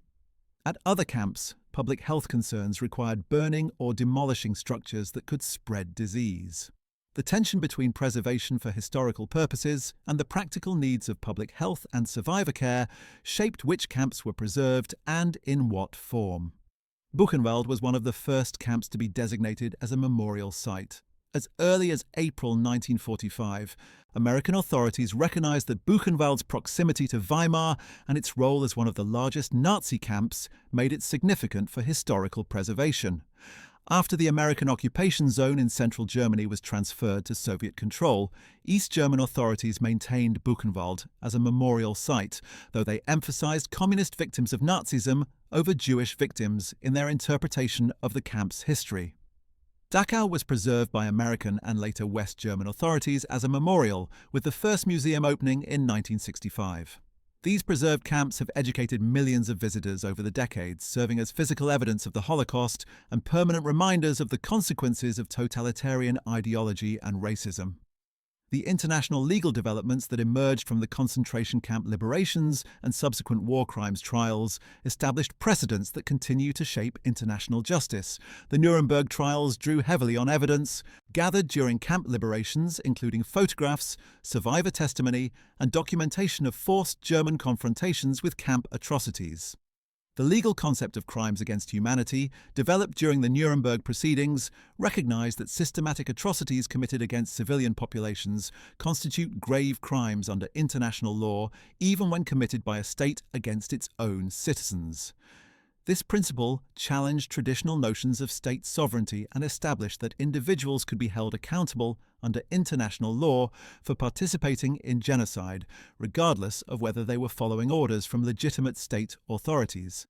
At other camps, public health concerns required burning or demolishing structures that could spread disease. The tension between preservation for historical purposes and the practical needs of public health and survivor care shaped which camps were preserved and in what form. Buchenwald was one of the first camps to be designated as a memorial site. As early as April 1945, American authorities recognized that Buchenwald's proximity to Weimar and its role as one of the largest Nazi camps made it significant for historical preservation. After the American occupation zone in central Germany was transferred to Soviet control, East German authorities maintained Buchenwald as a memorial site, though they emphasized communist victims of Nazism over Jewish victims in their interpretation of the camp's history. Dachau was preserved by American and later West German authorities as a memorial, with the first museum opening in 1965. These preserved camps have educated millions of visitors over the decades, serving as physical evidence of the Holocaust and permanent reminders of the consequences of totalitarian ideology and racism. The international legal developments that emerged from the concentration camp liberations and subsequent war crimes trials established precedents that continue to shape international justice. The Nuremberg trials drew heavily on evidence gathered during camp liberations, including photographs, survivor testimony, and documentation of forced German confrontations with camp atrocities. The legal concept of crimes against humanity, developed during the Nuremberg proceedings, recognized that systematic atrocities committed against civilian populations constitute grave crimes under international law, even when committed by a state against its own citizens. This principle challenged traditional notions of state sovereignty and established that individuals could be held accountable under international law for participating in genocide, regardless of whether they were following orders from legitimate state authorities.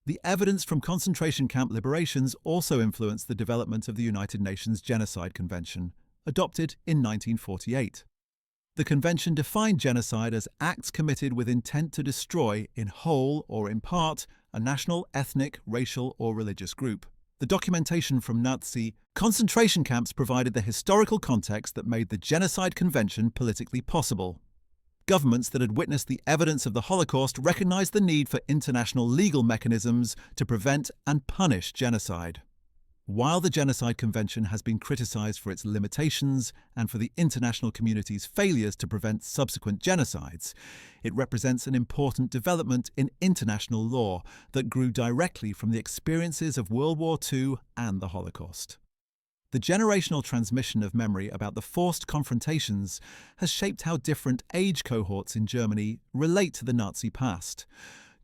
The evidence from concentration camp liberations also influenced the development of the United Nations Genocide Convention, adopted in 1948. The convention defined genocide as acts committed with intent to destroy, in whole or in part, a national, ethnic, racial, or religious group. The documentation from Nazi concentration camps provided the historical context that made the Genocide Convention politically possible. Governments that had witnessed the evidence of the Holocaust recognized the need for international legal mechanisms to prevent and punish genocide. While the Genocide Convention has been criticized for its limitations and for the international community's failures to prevent subsequent genocides, it represents an important development in international law that grew directly from the experiences of World War II and the Holocaust. The generational transmission of memory about the forced confrontations has shaped how different age cohorts in Germany relate to the Nazi past.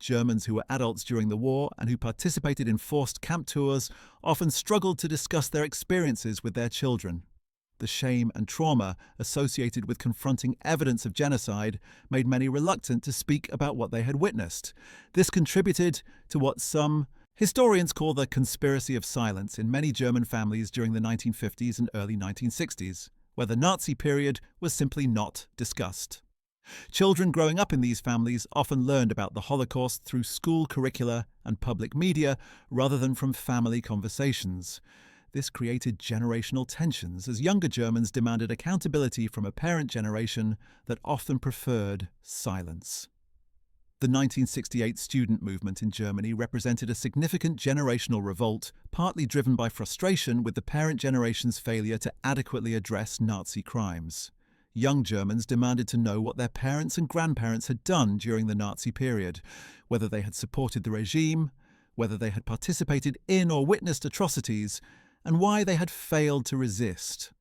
Germans who were adults during the war and who participated in forced camp tours often struggled to discuss their experiences with their children. The shame and trauma associated with confronting evidence of genocide made many reluctant to speak about what they had witnessed. This contributed to what some historians call the conspiracy of silence in many German families during the 1950s and early 1960s, where the Nazi period was simply not discussed. Children growing up in these families often learned about the Holocaust through school curricula and public media rather than from family conversations. This created generational tensions as younger Germans demanded accountability from a parent generation that often preferred silence. The 1968 student movement in Germany represented a significant generational revolt, partly driven by frustration with the parent generation's failure to adequately address Nazi crimes. Young Germans demanded to know what their parents and grandparents had done during the Nazi period, whether they had supported the regime, whether they had participated in or witnessed atrocities, and why they had failed to resist.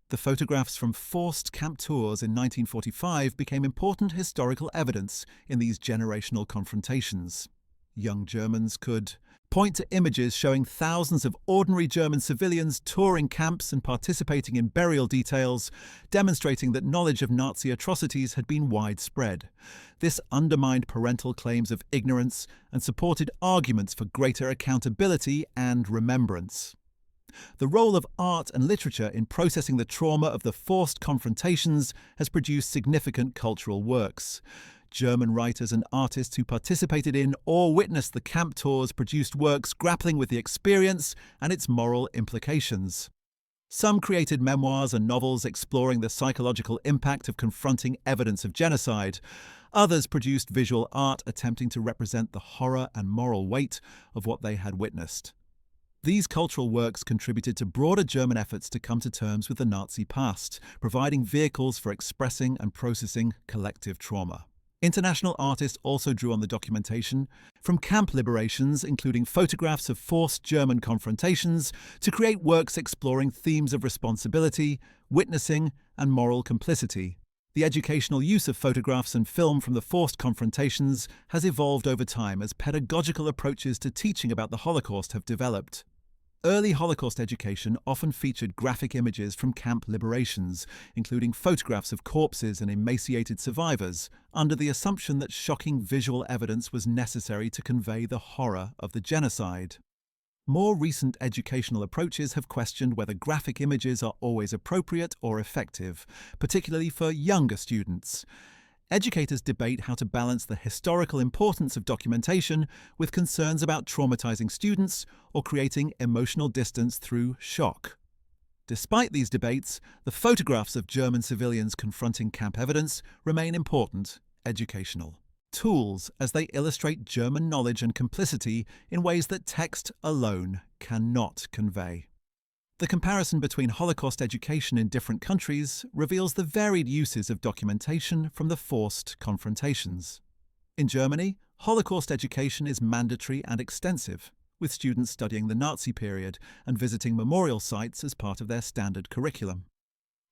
The photographs from forced camp tours in 1945 became important historical evidence in these generational confrontations. Young Germans could point to images showing thousands of ordinary German civilians touring camps and participating in burial details, demonstrating that knowledge of Nazi atrocities had been widespread. This undermined parental claims of ignorance and supported arguments for greater accountability and remembrance. The role of art and literature in processing the trauma of the forced confrontations has produced significant cultural works. German writers and artists who participated in or witnessed the camp tours produced works grappling with the experience and its moral implications. Some created memoirs and novels exploring the psychological impact of confronting evidence of genocide. Others produced visual art attempting to represent the horror and moral weight of what they had witnessed. These cultural works contributed to broader German efforts to come to terms with the Nazi past, providing vehicles for expressing and processing collective trauma. International artists also drew on the documentation from camp liberations, including photographs of forced German confrontations, to create works exploring themes of responsibility, witnessing, and moral complicity. The educational use of photographs and film from the forced confrontations has evolved over time as pedagogical approaches to teaching about the Holocaust have developed. Early Holocaust education often featured graphic images from camp liberations, including photographs of corpses and emaciated survivors, under the assumption that shocking visual evidence was necessary to convey the horror of the genocide. More recent educational approaches have questioned whether graphic images are always appropriate or effective, particularly for younger students. Educators debate how to balance the historical importance of documentation with concerns about traumatizing students or creating emotional distance through shock. Despite these debates, the photographs of German civilians confronting camp evidence remain important, educational tools as they illustrate German knowledge and complicity in ways that text alone cannot convey. The comparison between Holocaust education in different countries reveals the varied uses of documentation from the forced confrontations. In Germany, Holocaust education is mandatory and extensive, with students studying the Nazi period and visiting memorial sites as part of their standard curriculum.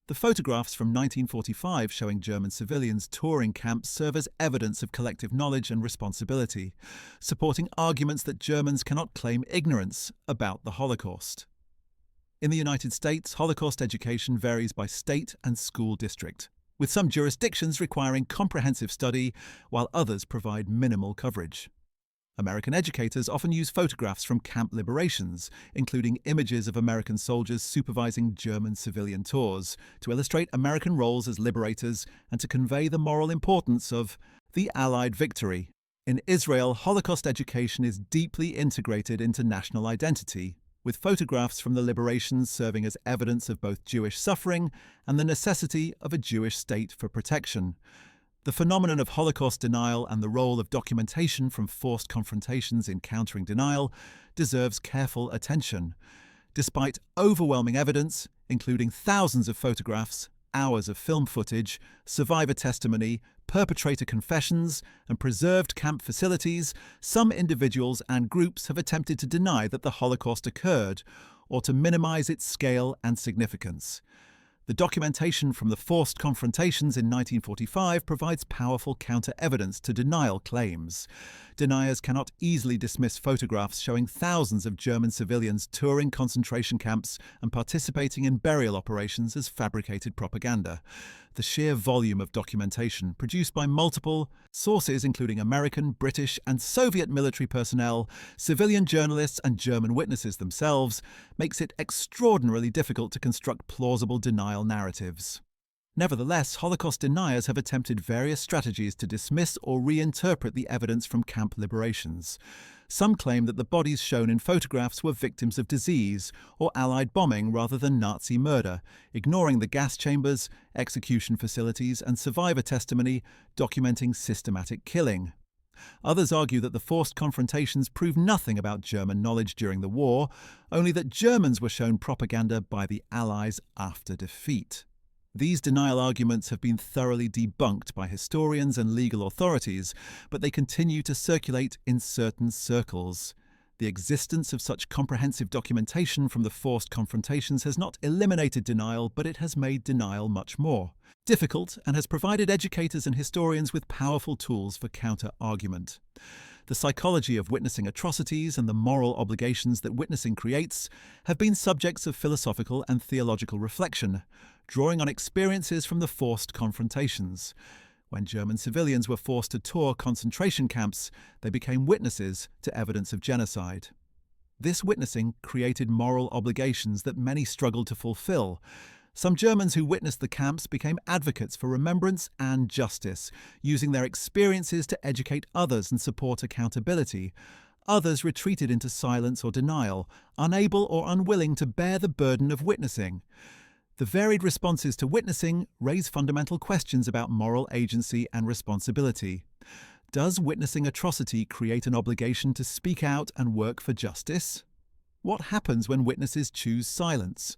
The photographs from 1945 showing German civilians touring camps serve as evidence of collective knowledge and responsibility, supporting arguments that Germans cannot claim ignorance about the Holocaust. In the United States, Holocaust education varies by state and school district, with some jurisdictions requiring comprehensive study while others provide minimal coverage. American educators often use photographs from camp liberations, including images of American soldiers supervising German civilian tours, to illustrate American roles as liberators and to convey the moral importance of the Allied victory. In Israel, Holocaust education is deeply integrated into national identity, with photographs from the liberations serving as evidence of both Jewish suffering and the necessity of a Jewish state for protection. The phenomenon of Holocaust denial and the role of documentation from forced confrontations in countering denial deserves careful attention. Despite overwhelming evidence, including thousands of photographs, hours of film footage, survivor testimony, perpetrator confessions, and preserved camp facilities, some individuals and groups have attempted to deny that the Holocaust occurred, or to minimize its scale and significance. The documentation from the forced confrontations in 1945 provides powerful counter-evidence to denial claims. Deniers cannot easily dismiss photographs showing thousands of German civilians touring concentration camps and participating in burial operations as fabricated propaganda. The sheer volume of documentation produced by multiple sources, including American, British, and Soviet military personnel, civilian journalists, and German witnesses themselves, makes it extraordinarily difficult to construct plausible denial narratives. Nevertheless, Holocaust deniers have attempted various strategies to dismiss or reinterpret the evidence from camp liberations. Some claim that the bodies shown in photographs were victims of disease or Allied bombing rather than Nazi murder, ignoring the gas chambers, execution facilities, and survivor testimony documenting systematic killing. Others argue that the forced confrontations prove nothing about German knowledge during the war, only that Germans were shown propaganda by the Allies after defeat. These denial arguments have been thoroughly debunked by historians and legal authorities, but they continue to circulate in certain circles. The existence of such comprehensive documentation from the forced confrontations has not eliminated denial, but it has made denial much more difficult and has provided educators and historians with powerful tools for counter-argument. The psychology of witnessing atrocities and the moral obligations that witnessing creates have been subjects of philosophical and theological reflection, drawing on experiences from the forced confrontations. When German civilians were forced to tour concentration camps, they became witnesses to evidence of genocide. This witnessing created moral obligations that many struggled to fulfill. Some Germans who witnessed the camps became advocates for remembrance and justice, using their experiences to educate others and support accountability. Others retreated into silence or denial, unable or unwilling to bear the burden of witnessing. The varied responses to witnessing raise fundamental questions about moral agency and responsibility. Does witnessing atrocity create an obligation to speak out and work for justice? What happens when witnesses choose silence?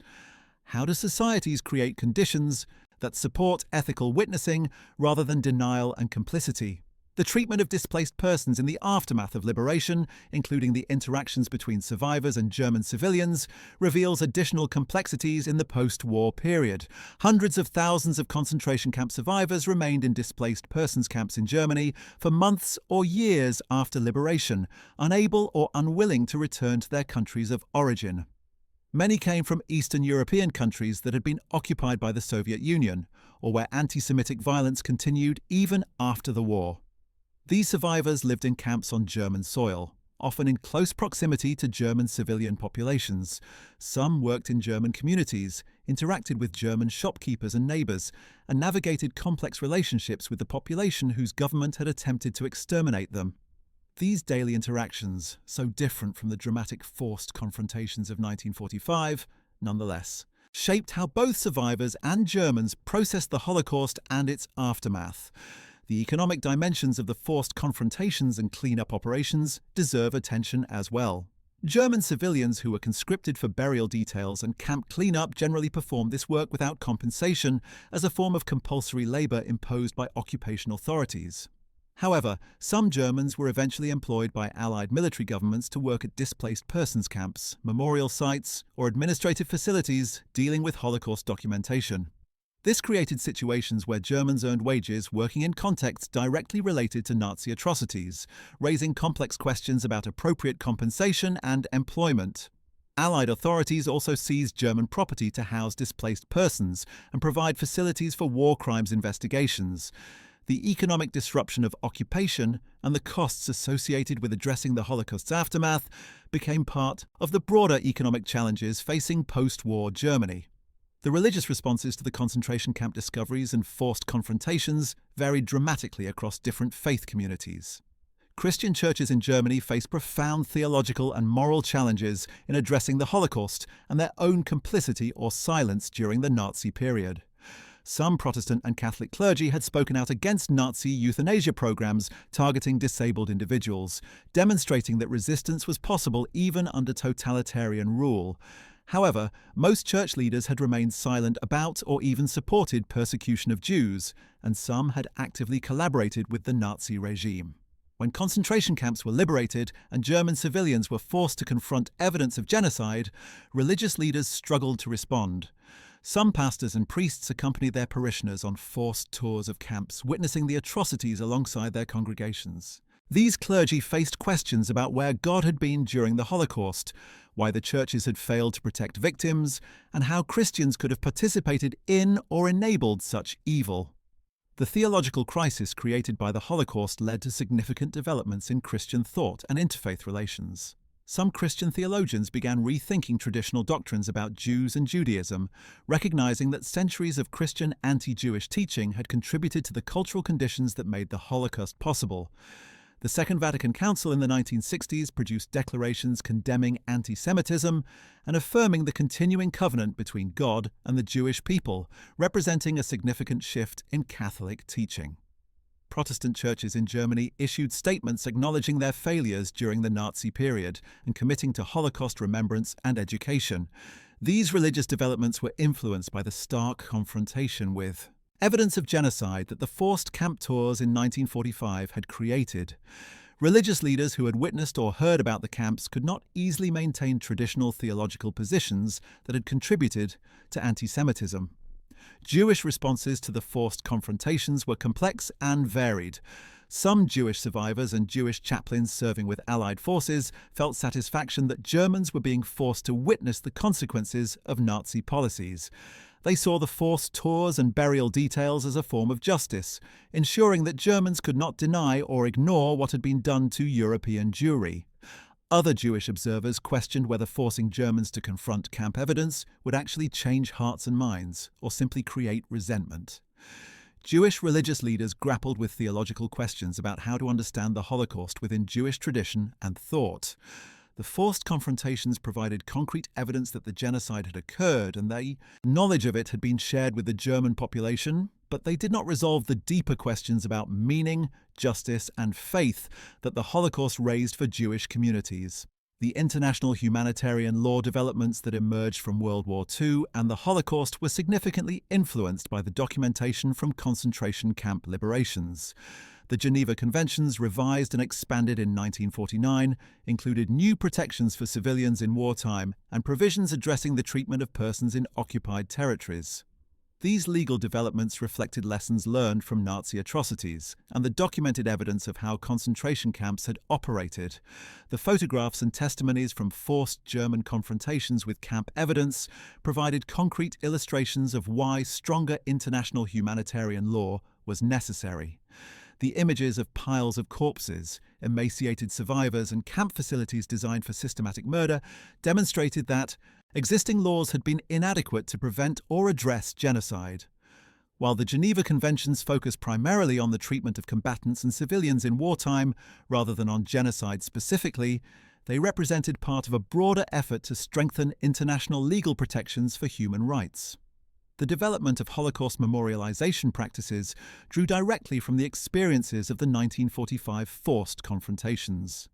How do societies create conditions that support ethical witnessing rather than denial and complicity? The treatment of displaced persons in the aftermath of liberation, including the interactions between survivors and German civilians, reveals additional complexities in the post-war period. Hundreds of thousands of concentration camp survivors remained in displaced persons camps in Germany for months or years after liberation, unable or unwilling to return to their countries of origin. Many came from Eastern European countries that had been occupied by the Soviet Union, or where anti-Semitic violence continued even after the war. These survivors lived in camps on German soil, often in close proximity to German civilian populations. Some worked in German communities, interacted with German shopkeepers and neighbours, and navigated complex relationships with the population whose government had attempted to exterminate them. These daily interactions, so different from the dramatic forced confrontations of 1945, nonetheless, shaped how both survivors and Germans processed the Holocaust and its aftermath. The economic dimensions of the forced confrontations and clean-up operations deserve attention as well. German civilians who were conscripted for burial details and camp clean-up generally performed this work without compensation as a form of compulsory labour imposed by occupation authorities. However, some Germans were eventually employed by Allied military governments to work at displaced persons camps, memorial sites, or administrative facilities dealing with Holocaust documentation. This created situations where Germans earned wages working in contexts directly related to Nazi atrocities, raising complex questions about appropriate compensation and employment. Allied authorities also seized German property to house displaced persons and provide facilities for war crimes investigations. the economic disruption of occupation and the costs associated with addressing the Holocaust's aftermath became part of the broader economic challenges facing post-war Germany. The religious responses to the concentration camp discoveries and forced confrontations varied dramatically across different faith communities. Christian churches in Germany faced profound theological and moral challenges in addressing the Holocaust and their own complicity or silence during the Nazi period. Some Protestant and Catholic clergy had spoken out against Nazi euthanasia programs targeting disabled individuals, demonstrating that resistance was possible even under totalitarian rule. However, most church leaders had remained silent about or even supported persecution of Jews, and some had actively collaborated with the Nazi regime. When concentration camps were liberated and German civilians were forced to confront evidence of genocide, religious leaders struggled to respond. Some pastors and priests accompanied their parishioners on forced tours of camps, witnessing the atrocities alongside their congregations. These clergy faced questions about where God had been during the Holocaust, why the churches had failed to protect victims, and how Christians could have participated in or enabled such evil. The theological crisis created by the Holocaust led to significant developments in Christian thought and interfaith relations. Some Christian theologians began rethinking traditional doctrines about Jews and Judaism, recognizing that centuries of Christian anti-Jewish teaching had contributed to the cultural conditions that made the Holocaust possible. The Second Vatican Council in the 1960s produced declarations condemning anti-Semitism and affirming the continuing covenant between God and the Jewish people, representing a significant shift in Catholic teaching. Protestant churches in Germany issued statements acknowledging their failures during the Nazi period and committing to Holocaust remembrance and education. These religious developments were influenced by the stark confrontation with evidence of genocide that the forced camp tours in 1945 had created. Religious leaders who had witnessed or heard about the camps could not easily maintain traditional theological positions that had contributed to anti-Semitism. Jewish responses to the forced confrontations were complex and varied. Some Jewish survivors and Jewish chaplains serving with Allied forces felt satisfaction that Germans were being forced to witness the consequences of Nazi policies. They saw the forced tours and burial details as a form of justice, ensuring that Germans could not deny or ignore what had been done to European Jewry. Other Jewish observers questioned whether forcing Germans to confront camp evidence would actually change hearts and minds, or simply create resentment. Jewish religious leaders grappled with theological questions about how to understand the Holocaust within Jewish tradition and thought. The forced confrontations provided concrete evidence that the genocide had occurred, and the knowledge of it had been shared with the German population, but they did not resolve the deeper questions about meaning, justice, and faith that the Holocaust raised for Jewish communities. The international humanitarian law developments that emerged from World War II and the Holocaust were significantly influenced by the documentation from concentration camp liberations. The Geneva Conventions, revised and expanded in 1949, included new protections for civilians in wartime and provisions addressing the treatment of persons in occupied territories. These legal developments reflected lessons learned from Nazi atrocities and the documented evidence of how concentration camps had operated. The photographs and testimonies from forced German confrontations with camp evidence provided concrete illustrations of why stronger international humanitarian law was necessary. The images of piles of corpses, emaciated survivors, and camp facilities designed for systematic murder demonstrated that existing laws had been inadequate to prevent or address genocide. While the Geneva Conventions focus primarily on the treatment of combatants and civilians in wartime rather than on genocide specifically, they represented part of a broader effort to strengthen international legal protections for human rights. The development of Holocaust memorialization practices drew directly from the experiences of the 1945 forced confrontations.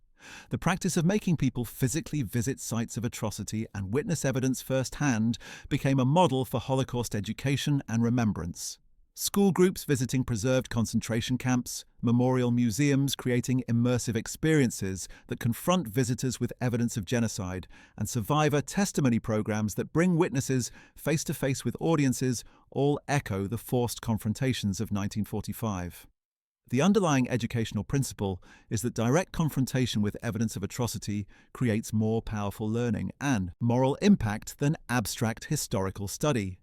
The practice of making people physically visit sites of atrocity and witness evidence firsthand became a model for Holocaust education and remembrance. School groups visiting preserved concentration camps, memorial museums creating immersive experiences that confront visitors with evidence of genocide, and survivor testimony programs that bring witnesses face-to-face with audiences all echo the forced confrontations of 1945. The underlying educational principle is that direct confrontation with evidence of atrocity creates more powerful learning and moral impact than abstract historical study.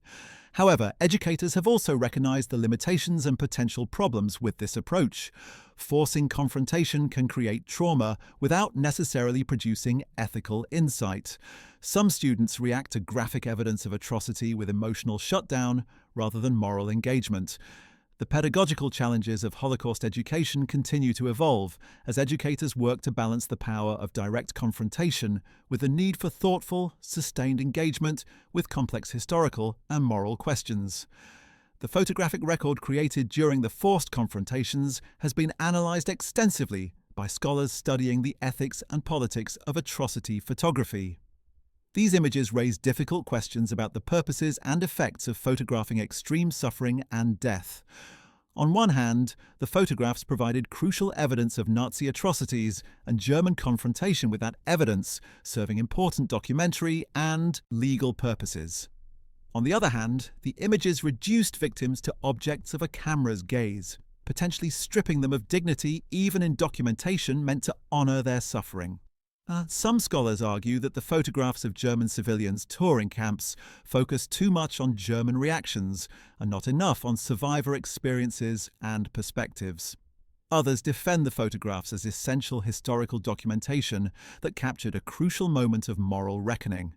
However, educators have also recognized the limitations and potential problems with this approach. Forcing confrontation can create trauma without necessarily producing ethical insight. Some students react to graphic evidence of atrocity with emotional shutdown rather than moral engagement. The pedagogical challenges of Holocaust education continue to evolve as educators work to balance the power of direct confrontation with the need for thoughtful, sustained engagement with complex historical and moral questions. The photographic record created during the forced confrontations has been analysed extensively by scholars studying the ethics and politics of atrocity photography. These images raise difficult questions about the purposes and effects of photographing extreme suffering and death. On one hand, the photographs provided crucial evidence of Nazi atrocities and German confrontation with that evidence, serving important documentary and legal purposes. On the other hand, the images reduced victims to objects of a camera's gaze, potentially stripping them of dignity even in documentation meant to honour their suffering. Some scholars argue that the photographs of German civilians touring camps focus too much on German reactions and not enough on survivor experiences and perspectives. Others defend the photographs as essential historical documentation that captured a crucial moment of moral reckoning.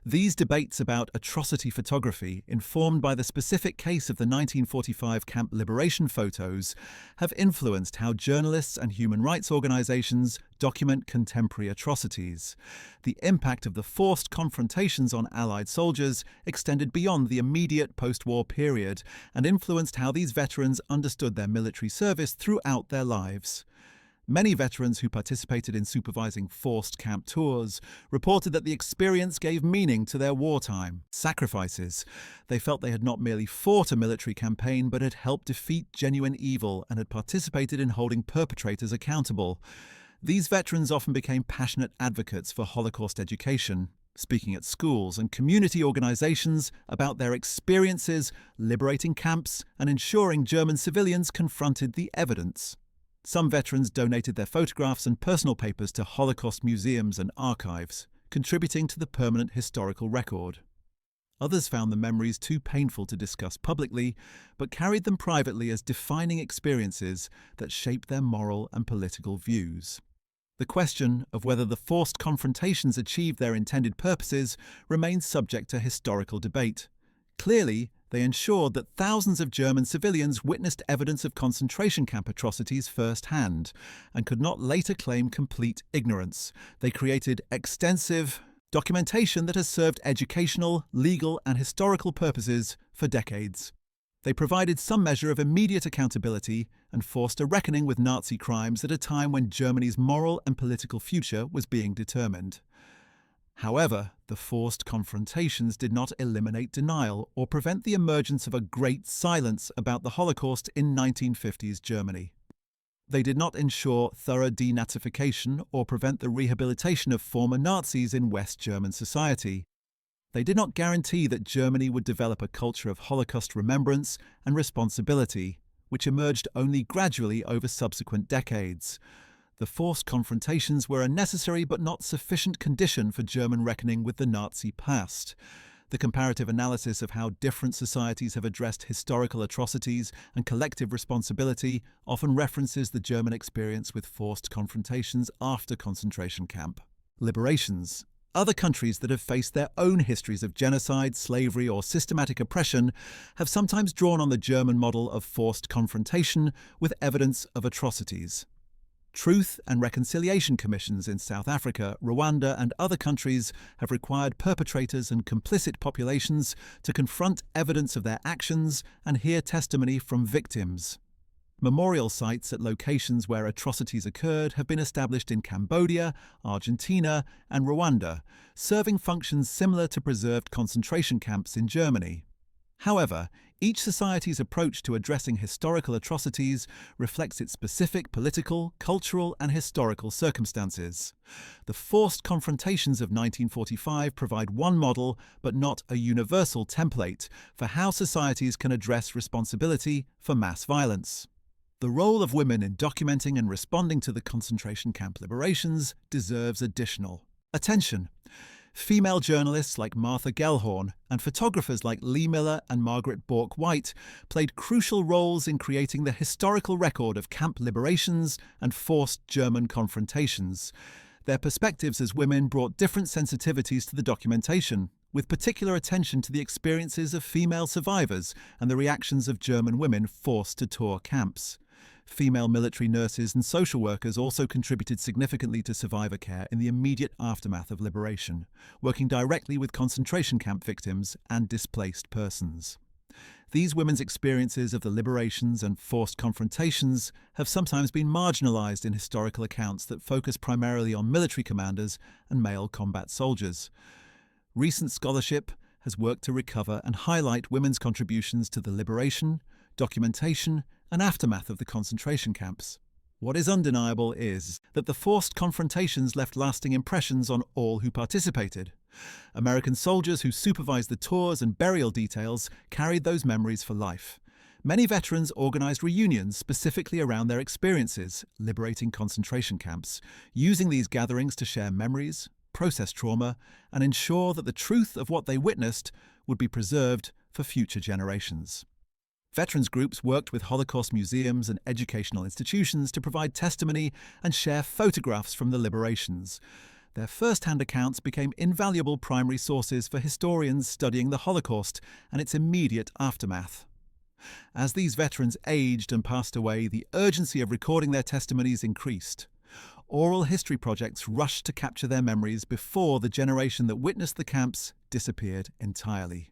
These debates about atrocity photography, informed by the specific case of the 1945 camp liberation photos, have influenced how journalists and human rights organizations document contemporary atrocities. The impact of the forced confrontations on Allied soldiers extended beyond the immediate post-war period and influenced how these veterans understood their military service throughout their lives. Many veterans who participated in supervising forced camp tours reported that the experience gave meaning to their wartime sacrifices. They felt they had not merely fought a military campaign but had helped defeat genuine evil and had participated in holding perpetrators accountable. These veterans often became passionate advocates for Holocaust education, speaking at schools and community organizations about their experiences liberating camps and ensuring German civilians confronted the evidence. Some veterans donated their photographs and personal papers to Holocaust museums and archives, contributing to the permanent historical record. Others found the memories too painful to discuss publicly, but carried them privately as defining experiences that shaped their moral and political views. The question of whether the forced confrontations achieved their intended purposes remains subject to historical debate. Clearly, they ensured that thousands of German civilians witnessed evidence of concentration camp atrocities firsthand and could not later claim complete ignorance. They created extensive documentation that has served educational, legal, and historical purposes for decades. They provided some measure of immediate accountability and forced a reckoning with Nazi crimes at a time when Germany's moral and political future was being determined. However, the forced confrontations did not eliminate denial or prevent the emergence of a great silence about the Holocaust in 1950s Germany. They did not ensure thorough denazification or prevent the rehabilitation of former Nazis in West German society. They did not guarantee that Germany would develop a culture of Holocaust remembrance and responsibility, which emerged only gradually over subsequent decades. The forced confrontations were a necessary but not sufficient condition for German reckoning with the Nazi past. The comparative analysis of how different societies have addressed historical atrocities and collective responsibility often references the German experience with forced confrontations after concentration camp liberations. Other countries that have faced their own histories of genocide, slavery, or systematic oppression have sometimes drawn on the German model of forced confrontation with evidence of atrocities. Truth and Reconciliation Commissions in South Africa, Rwanda, and other countries have required perpetrators and complicit populations to confront evidence of their actions and hear testimony from victims. Memorial sites at locations where atrocities occurred have been established in Cambodia, Argentina, and Rwanda, serving functions similar to preserved concentration camps in Germany. However, each society's approach to addressing historical atrocities reflects its specific political, cultural, and historical circumstances. The forced confrontations of 1945 provide one model, but not a universal template, for how societies can address responsibility for mass violence. The role of women in documenting and responding to the concentration camp liberations deserves additional attention. Female journalists like Martha Gellhorn and photographers like Lee Miller and Margaret Bork-White played crucial roles in creating the historical record of camp liberations and forced German confrontations. Their perspectives as women brought different sensitivities to the documentation, with particular attention to the experiences of female survivors and the reactions of German women forced to tour camps. Female military nurses and social workers also contributed significantly to survivor care in the immediate aftermath of liberation, working directly with concentration camp victims and displaced persons. These women's experiences of the liberations and forced confrontations have sometimes been marginalized in historical accounts that focus primarily on military commanders and male combat soldiers. Recent scholarship has worked to recover and highlight women's contributions to the liberation, documentation, and aftermath of the concentration camps. What is undeniable is that the forced confrontations left lasting impressions on all who participated. American soldiers who supervised the tours and burial details carried those memories for life. Many veterans organized reunions specifically around their experiences liberating concentration camps, using these gatherings to share memories, process trauma, and ensure that the truth of what they witnessed would be preserved for future generations. Veterans groups worked with Holocaust museums and educational institutions to provide testimony and share photographs from the liberations. Their first-hand accounts became invaluable primary sources for historians studying the Holocaust and its immediate aftermath. As these veterans aged and passed away, the urgency of recording their testimonies increased. Oral history projects rushed to capture their memories before the generation that witnessed the camps disappeared entirely.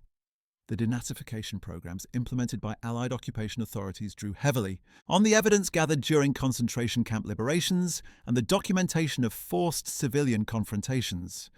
The denazification programs implemented by Allied occupation authorities drew heavily on the evidence gathered during concentration camp liberations and the documentation of forced civilian confrontations.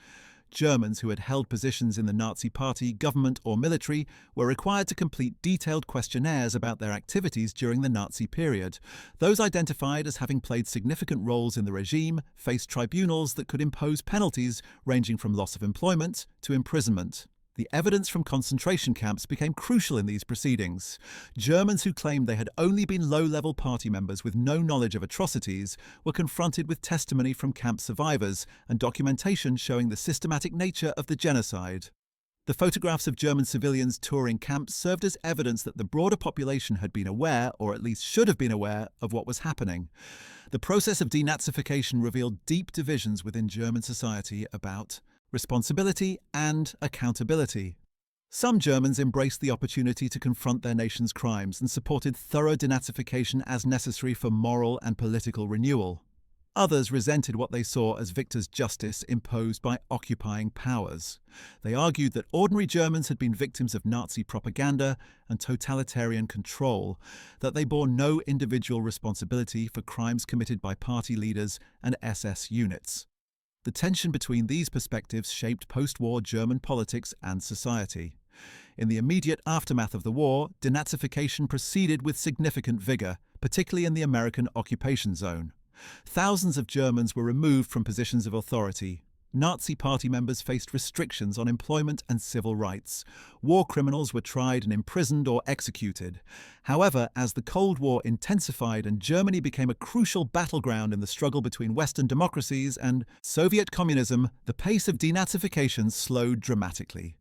Germans who had held positions in the Nazi party, government, or military were required to complete detailed questionnaires about their activities during the Nazi period. Those identified as having played significant roles in the regime faced tribunals that could impose penalties ranging from loss of employment to imprisonment. The evidence from concentration camps became crucial in these proceedings. Germans who claimed they had only been low-level party members with no knowledge of atrocities were confronted with testimony from camp survivors and documentation showing the systematic nature of the genocide. The photographs of German civilians touring camps served as evidence that the broader population had been aware, or at least should have been aware, of what was happening. The process of denazification revealed deep divisions within German society about responsibility and accountability. Some Germans embraced the opportunity to confront their nation's crimes and supported thorough denazification as necessary for moral and political renewal. Others resented what they saw as victors' justice imposed by occupying powers. They argued that ordinary Germans had been victims of Nazi propaganda and totalitarian control, that they bore no individual responsibility for crimes committed by party leaders and SS units. The tension between these perspectives shaped post-war German politics and society. In the immediate aftermath of the war, denazification proceeded with significant vigor, particularly in the American occupation zone. Thousands of Germans were removed from positions of authority. Nazi party members faced restrictions on employment and civil rights. War criminals were tried and imprisoned or executed. However, as the Cold War intensified and Germany became a crucial battleground in the struggle between Western democracies and Soviet communism, the pace of denazification slowed dramatically.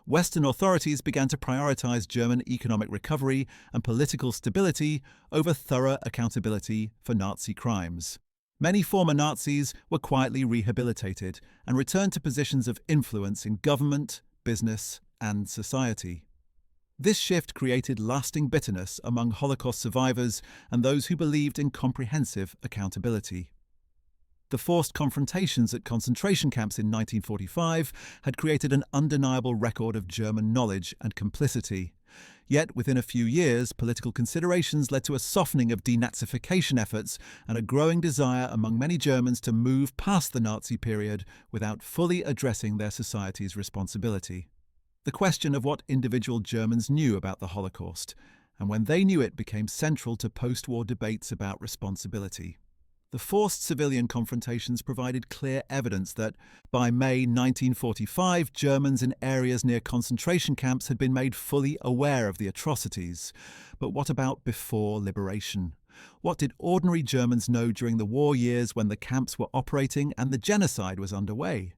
Western authorities began to prioritize German economic recovery and political stability over thorough accountability for Nazi crimes. Many former Nazis were quietly rehabilitated and returned to positions of influence in government, business, and society. This shift created lasting bitterness among Holocaust survivors and those who believed in comprehensive accountability. The forced confrontations at concentration camps in 1945 had created an undeniable record of German knowledge and complicity. Yet, within a few years, political considerations led to a softening of denazification efforts and a growing desire among many Germans to move past the Nazi period without fully addressing their society's responsibility. The question of what individual Germans knew about the Holocaust, and when they knew it, became central to post-war debates about responsibility. The forced civilian confrontations provided clear evidence that, by May 1945, Germans in areas near concentration camps had been made fully aware of the atrocities. But what about before liberation? What did ordinary Germans know during the war years when the camps were operating and the genocide was underway?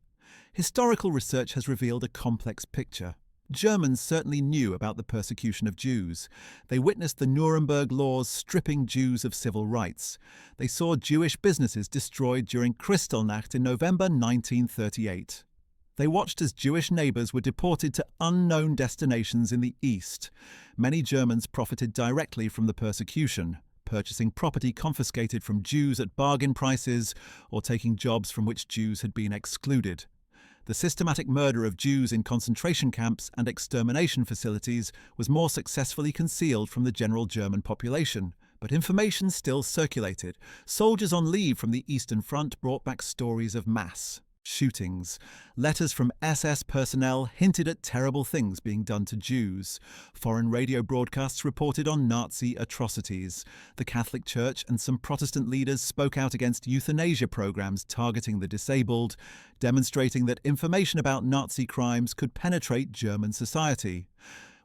Historical research has revealed a complex picture. Germans certainly knew about the persecution of Jews. They witnessed the Nuremberg laws stripping Jews of civil rights. They saw Jewish businesses destroyed during Kristallnacht in November 1938. They watched as Jewish neighbours were deported to unknown destinations in the East. Many Germans profited directly from the persecution, purchasing property confiscated from Jews at bargain prices or taking jobs from which Jews had been excluded. The systematic murder of Jews in concentration camps and extermination facilities was more successfully concealed from the general German population, but information still circulated. Soldiers on leave from the Eastern Front brought back stories of mass shootings. Letters from SS personnel hinted at terrible things being done to Jews. Foreign radio broadcasts reported on Nazi atrocities. The Catholic Church and some Protestant leaders spoke out against euthanasia programs targeting the disabled, demonstrating that information about Nazi crimes could penetrate German society.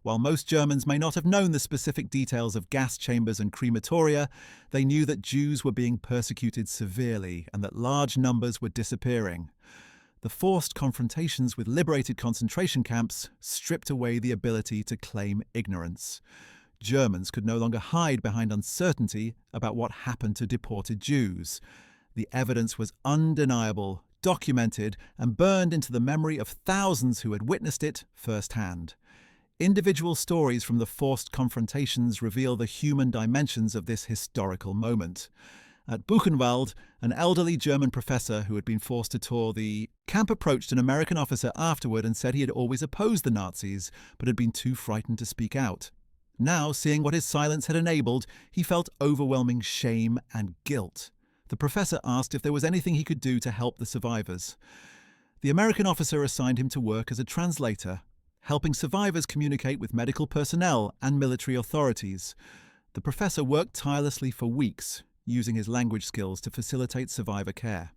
While most Germans may not have known the specific details of gas chambers and crematoria, they knew that Jews were being persecuted severely and that large numbers were disappearing. The forced confrontations with liberated concentration camps stripped away the ability to claim ignorance. Germans could no longer hide behind uncertainty about what happened to deported Jews. The evidence was undeniable, documented, and burned into the memory of thousands who had witnessed it firsthand. Individual stories from the forced confrontations reveal the human dimensions of this historical moment. At Buchenwald, an elderly German professor who had been forced to tour the camp approached an American officer afterward and said he had always opposed the Nazis, but had been too frightened to speak out. Now, seeing what his silence had enabled, he felt overwhelming shame and guilt. The professor asked if there was anything he could do to help the survivors. The American officer assigned him to work as a translator, helping survivors communicate with medical personnel and military authorities. The professor worked tirelessly for weeks, using his language skills to facilitate survivor care.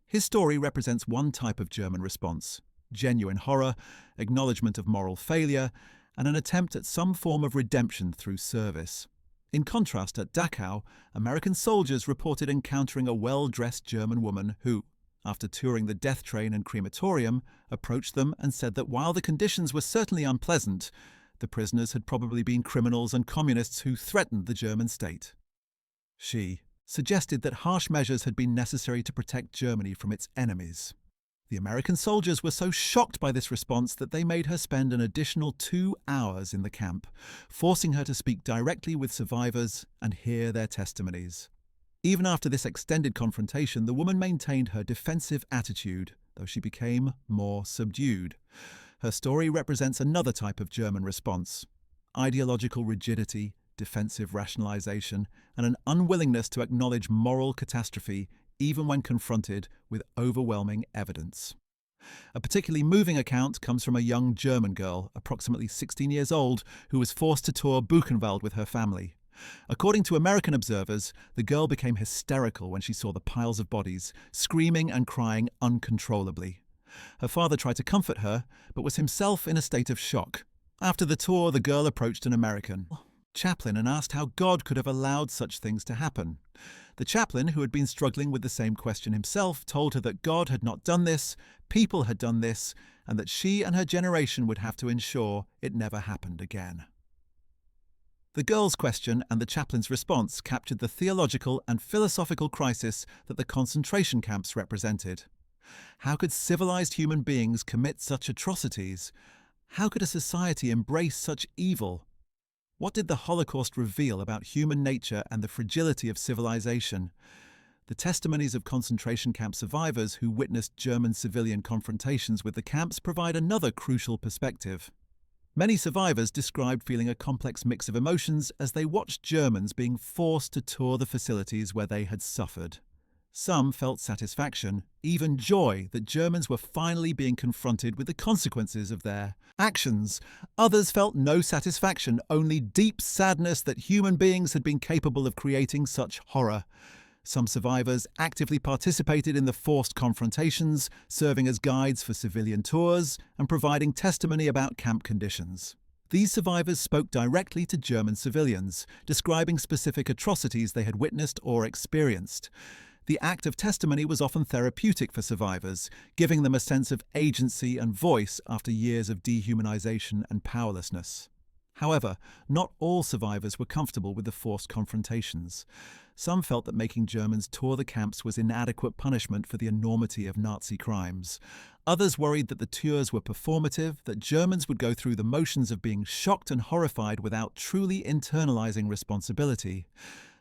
His story represents one type of German response: genuine horror, acknowledgement of moral failure, and an attempt at some form of redemption through service. In contrast, at Dachau, American soldiers reported encountering a well-dressed German woman who, after touring the death train and crematorium, approached them and said that while the conditions were certainly unpleasant, the prisoners had probably been criminals and communists who threatened the German state. She suggested that harsh measures had been necessary to protect Germany from its enemies. The American soldiers were so shocked by this response that they made her spend an additional 2 hours in the camp, forcing her to speak directly with survivors and hear their testimonies. Even after this extended confrontation, the woman maintained her defensive attitude, though she became more subdued. Her story represents another type of German response: ideological rigidity, defensive rationalization, and an unwillingness to acknowledge moral catastrophe even when confronted with overwhelming evidence. A particularly moving account comes from a young German girl, approximately 16 years old, who was forced to tour Buchenwald with her family. According to American observers, the girl became hysterical when she saw the piles of bodies, screaming and crying uncontrollably. Her father tried to comfort her, but was himself in a state of shock. After the tour, the girl approached an American chaplain and asked how God could have allowed such things to happen. The chaplain, who had been struggling with the same question himself, told her that God had not done this, people had done this, and that she and her generation would have to ensure it never happened again. The girl's question and the chaplain's response captured the theological and philosophical crisis that the concentration camps represented. How could civilized human beings commit such atrocities? How could a society embrace such evil? What did the Holocaust reveal about human nature and the fragility of civilization? The testimonies of concentration camp survivors who witnessed German civilian confrontations with the camps provide another crucial perspective. Many survivors described feeling a complex mix of emotions as they watched Germans being forced to tour the facilities where they had suffered. Some felt satisfaction, even joy, that Germans were finally being confronted with the consequences of their actions. Others felt no satisfaction, only deep sadness that human beings had been capable of creating such horror. Some survivors actively participated in the forced confrontations, serving as guides for civilian tours and providing testimony about camp conditions. These survivors spoke directly to German civilians, describing specific atrocities they had witnessed or experienced. The act of testimony was often therapeutic for survivors, giving them a sense of agency and voice after years of dehumanization and powerlessness. However, not all survivors were comfortable with the forced confrontations. Some felt that making Germans tour the camps was inadequate punishment for the enormity of Nazi crimes. Others worried that the tours were performative, that Germans would go through the motions of being shocked and horrified without truly internalizing responsibility.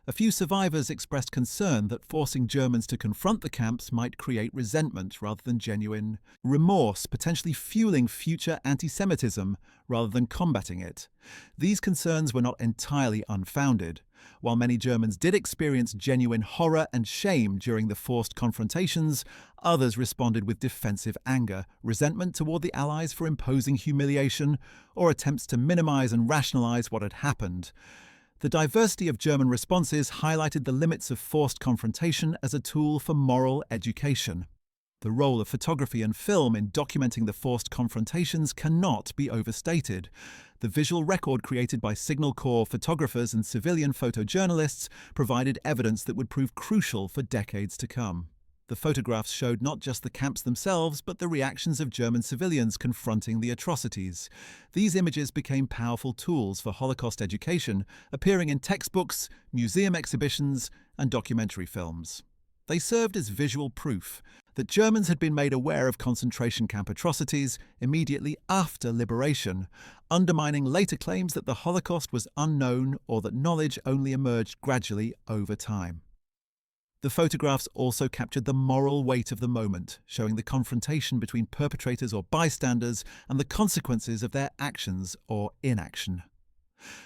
A few survivors expressed concern that forcing Germans to confront the camps might create resentment rather than genuine remorse, potentially fueling future anti-Semitism rather than combating it. These concerns were not entirely unfounded. While many Germans did experience genuine horror and shame during the forced confrontations, others responded with defensive anger, resentment toward the Allies for imposing humiliation, or attempts to minimize and rationalize what had happened. The diversity of German responses highlighted the limits of forced confrontation as a tool for moral education. The role of photography and film in documenting the forced confrontations cannot be overstated. The visual record created by Signal Corps photographers and civilian photojournalists provided evidence that would prove crucial for decades to come. The photographs showed not just the camps themselves, but the reactions of German civilians confronting the atrocities. These images became powerful tools for Holocaust education, appearing in textbooks, museum exhibitions, and documentary films. They served as visual proof that Germans had been made aware of concentration camp atrocities immediately after liberation, undermining later claims that the Holocaust was unknown or that knowledge only emerged gradually over time. The photographs also captured the moral weight of the moment, showing the confrontation between perpetrators or bystanders and the consequences of their actions or inaction.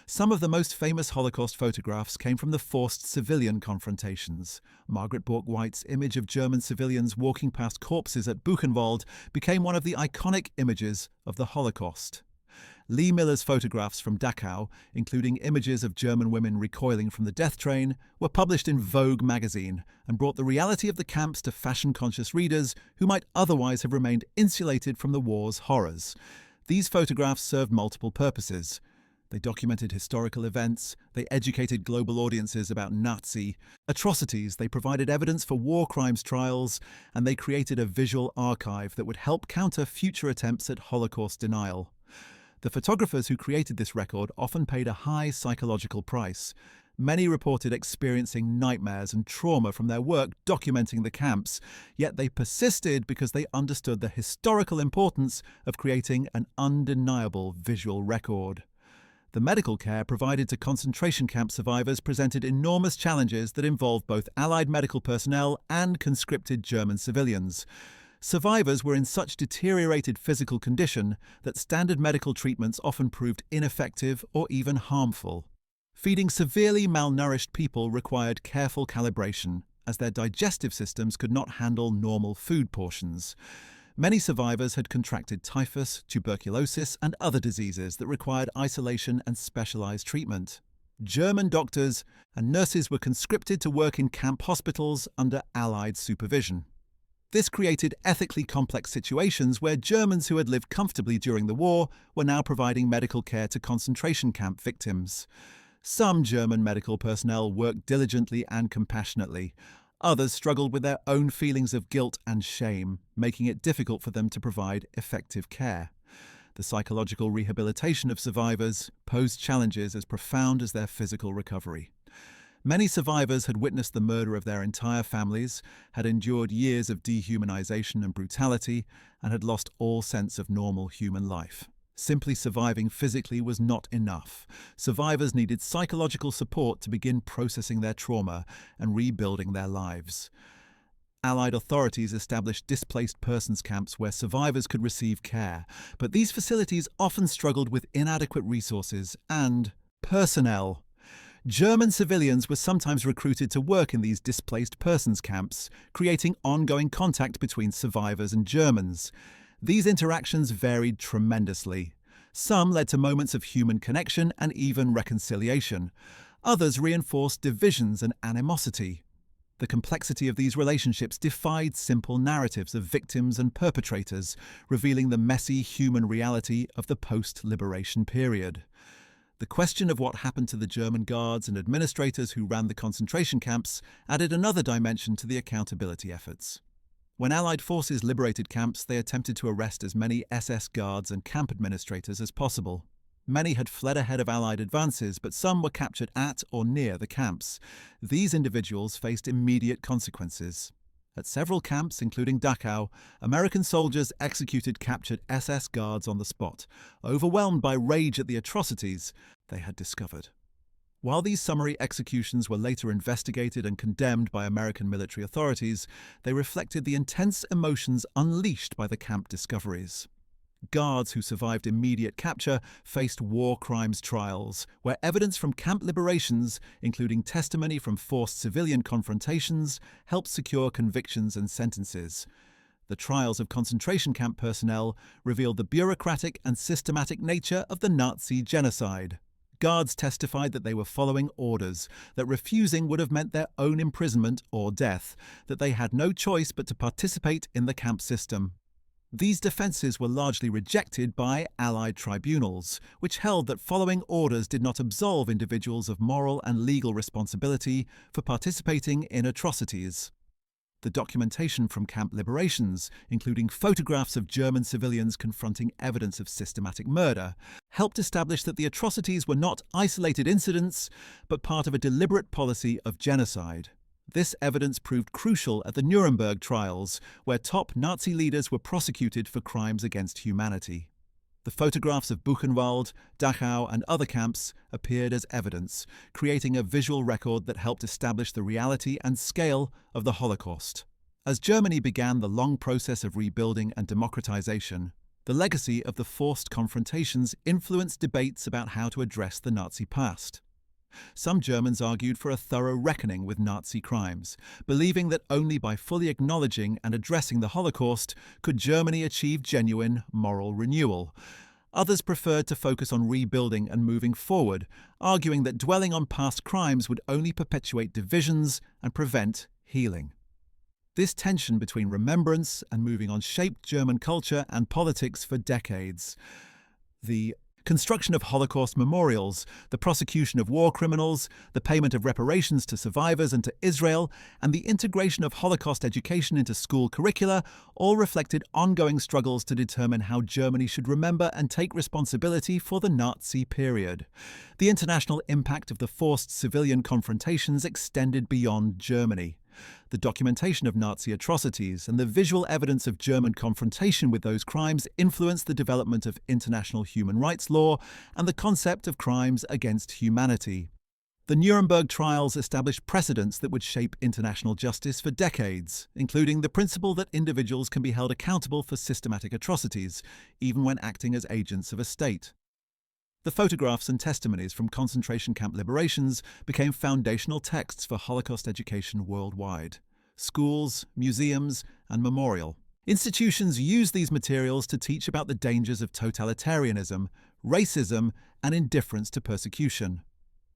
Some of the most famous Holocaust photographs came from the forced civilian confrontations. Margaret Bork-White's image of German civilians walking past corpses at Buchenwald became one of the iconic images of the Holocaust. Lee Miller's photographs from Dachau, including images of German women recoiling from the death train, were published in Vogue magazine and brought the reality of the camps to fashion-conscious readers who might otherwise have remained insulated from the war's horrors. These photographs served multiple purposes. They documented historical events, they educated global audiences about Nazi atrocities, they provided evidence for war crimes trials, and they created a visual archive that would help counter future attempts at Holocaust denial. The photographers who created this record often paid a high psychological price. Many reported experiencing nightmares and trauma from their work documenting the camps, yet they persisted because they understood the historical importance of creating an undeniable visual record. The medical care provided to concentration camp survivors presented enormous challenges that involved both Allied medical personnel and conscripted German civilians. Survivors were in such deteriorated physical condition that standard medical treatments often proved ineffective or even harmful. Feeding severely malnourished people required careful calibration, as their digestive systems could not handle normal food portions. Many survivors had contracted typhus, tuberculosis, and other diseases that required isolation and specialized treatment. German doctors and nurses were conscripted to work in camp hospitals under Allied supervision. This created ethically complex situations where Germans who had lived comfortably during the war were now providing medical care to concentration camp victims. Some German medical personnel worked diligently and compassionately. Others struggled with their own feelings of guilt and shame, making it difficult for them to provide effective care. The psychological rehabilitation of survivors posed challenges as profound as their physical recovery. Many survivors had witnessed the murder of their entire families, had endured years of dehumanization and brutality, and had lost all sense of normal human life. Simply surviving physically was not enough. Survivors needed psychological support to begin processing their trauma and rebuilding their lives. Allied authorities established displaced persons camps where survivors could receive care, but these facilities often struggled with inadequate resources and personnel. German civilians were sometimes recruited to work in these displaced persons camps, creating ongoing contact between survivors and Germans. These interactions varied tremendously. Some led to moments of human connection and even reconciliation. Others reinforced divisions and animosity. The complexity of these relationships defied simple narratives of victims and perpetrators, revealing the messy human reality of the post-liberation period. The question of what happened to the German guards and administrators who ran the concentration camps added another dimension to the accountability efforts. When Allied forces liberated camps, they attempted to arrest as many SS guards and camp administrators as possible. Many had fled ahead of Allied advances, but some were captured at or near the camps. These individuals faced immediate consequences. At several camps, including Dachau, American soldiers executed captured SS guards on the spot, overwhelmed by rage at the atrocities they had discovered. While these summary executions were later investigated and condemned by American military authorities, they reflected the intense emotions unleashed by the camp discoveries. Guards who survived immediate capture faced war crimes trials, where evidence from camp liberations, including testimony from forced civilian confrontations, helped secure convictions and sentences. The trials of concentration camp personnel revealed the bureaucratic and systematic nature of the Nazi genocide. Guards testified that they were following orders, that refusing would have meant their own imprisonment or death, that they had no choice but to participate in the camp system. These defences were largely rejected by Allied tribunals, which held that following orders did not absolve individuals of moral and legal responsibility for participating in atrocities. The documentation from camp liberations, including photographs of German civilians confronting evidence of systematic murder, helped establish that the atrocities were not isolated incidents, but part of a deliberate policy of genocide. This evidence proved crucial at the Nuremberg trials, where top Nazi leaders were prosecuted for crimes against humanity. The photographs of Buchenwald, Dachau, and other camps appeared as evidence, creating a visual record that helped establish the reality and scale of the Holocaust. As Germany began the long process of rebuilding and democratization, the legacy of the forced confrontations influenced debates about how to address the Nazi past. Some Germans argued for a thorough reckoning with Nazi crimes, believing that only by fully acknowledging and addressing the Holocaust could Germany achieve genuine moral renewal. Others preferred to focus on rebuilding and moving forward, arguing that dwelling on past crimes would only perpetuate divisions and prevent healing. This tension between remembrance and moving on shaped German culture and politics for decades. The construction of Holocaust memorials, the prosecution of war criminals, the payment of reparations to survivors and to Israel, and the integration of Holocaust education into school curricula all reflected ongoing struggles to determine how Germany should remember and take responsibility for the Nazi period. The international impact of the forced civilian confrontations extended beyond Germany. The documentation of Nazi atrocities and the visual evidence of German confrontation with those crimes influenced the development of international human rights law and the concept of crimes against humanity. The Nuremberg trials established precedents that would shape international justice for decades, including the principle that individuals can be held accountable for systematic atrocities, even when acting as agents of a state. The photographs and testimonies from concentration camp liberations became foundational texts for Holocaust education worldwide. Schools, museums, and memorial institutions used these materials to teach about the dangers of totalitarianism, racism, and indifference to persecution.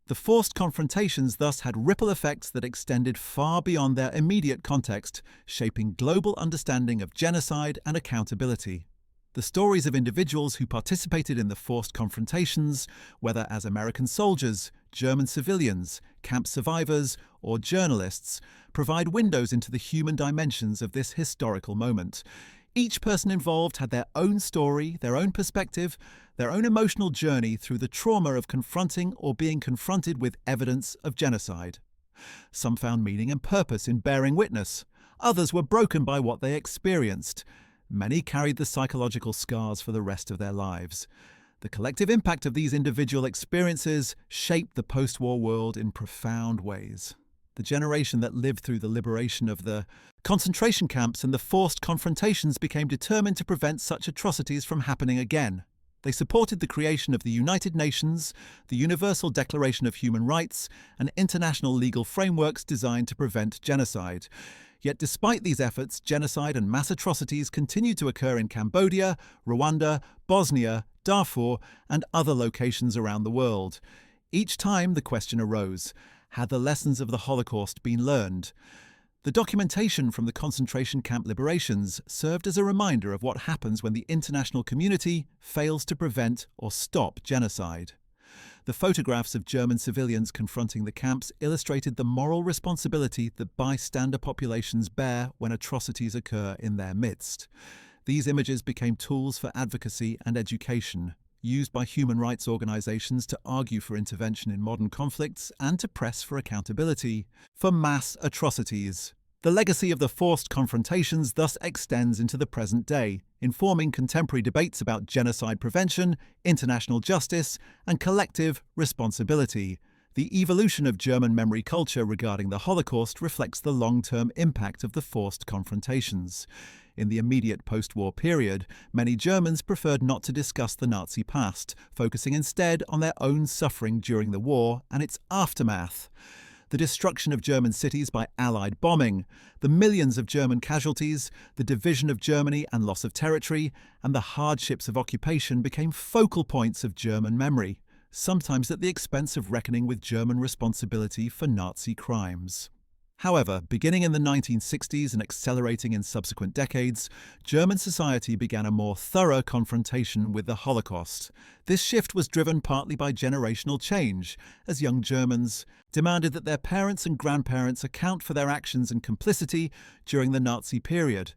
The forced confrontations thus had ripple effects that extended far beyond their immediate context, shaping global understanding of genocide and accountability. The stories of individuals who participated in the forced confrontations, whether as American soldiers, German civilians, camp survivors, or journalists, provide windows into the human dimensions of this historical moment. Each person involved had their own story, their own perspective, their own emotional journey through the trauma of confronting or being confronted with evidence of genocide. Some found meaning and purpose in bearing witness. Others were broken by what they experienced. Many carried the psychological scars for the rest of their lives. The collective impact of these individual experiences shaped the post-war world in profound ways. The generation that lived through the liberation of the concentration camps and the forced confrontations became determined to prevent such atrocities from happening again. They supported the creation of the United Nations, the Universal Declaration of Human Rights, and international legal frameworks designed to prevent genocide. Yet despite these efforts, genocide and mass atrocities continued to occur in Cambodia, Rwanda, Bosnia, Darfur, and other locations around the world. Each time the question arose, had the lessons of the Holocaust been learned? The documentation from the concentration camp liberations served as a reminder of what happens when the international community fails to prevent or stop genocide. The photographs of German civilians confronting the camps illustrated the moral responsibility that bystander populations bear when atrocities occur in their midst. These images became tools for advocacy and education, used by human rights organizations to argue for intervention in modern conflicts and to press for accountability for mass atrocities. The legacy of the forced confrontations thus extends into the present day, informing contemporary debates about genocide prevention, international justice, and collective responsibility. The evolution of German memory culture regarding the Holocaust reflects the long-term impact of the forced confrontations. In the immediate post-war period, many Germans preferred not to discuss the Nazi past, focusing instead on their own suffering during the war and its aftermath. The destruction of German cities by Allied bombing, the millions of German casualties, the division of Germany and loss of territory, and the hardships of occupation became focal points of German memory, sometimes at the expense of reckoning with German responsibility for Nazi crimes. However, beginning in the 1960s and accelerating in subsequent decades, German society began a more thorough confrontation with the Holocaust. This shift was driven partly by generational change, as young Germans demanded that their parents and grandparents account for their actions and complicity during the Nazi period.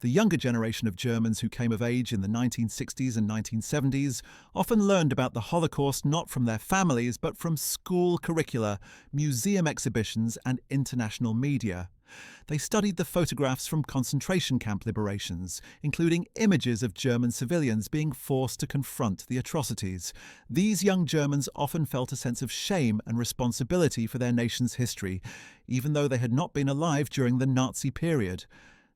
The younger generation of Germans who came of age in the 1960s and 1970s often learned about the Holocaust not from their families but from school curricula, museum exhibitions, and international media. They studied the photographs from concentration camp liberations, including images of German civilians being forced to confront the atrocities. These young Germans often felt a sense of shame and responsibility for their nation's history, even though they had not been alive during the Nazi period.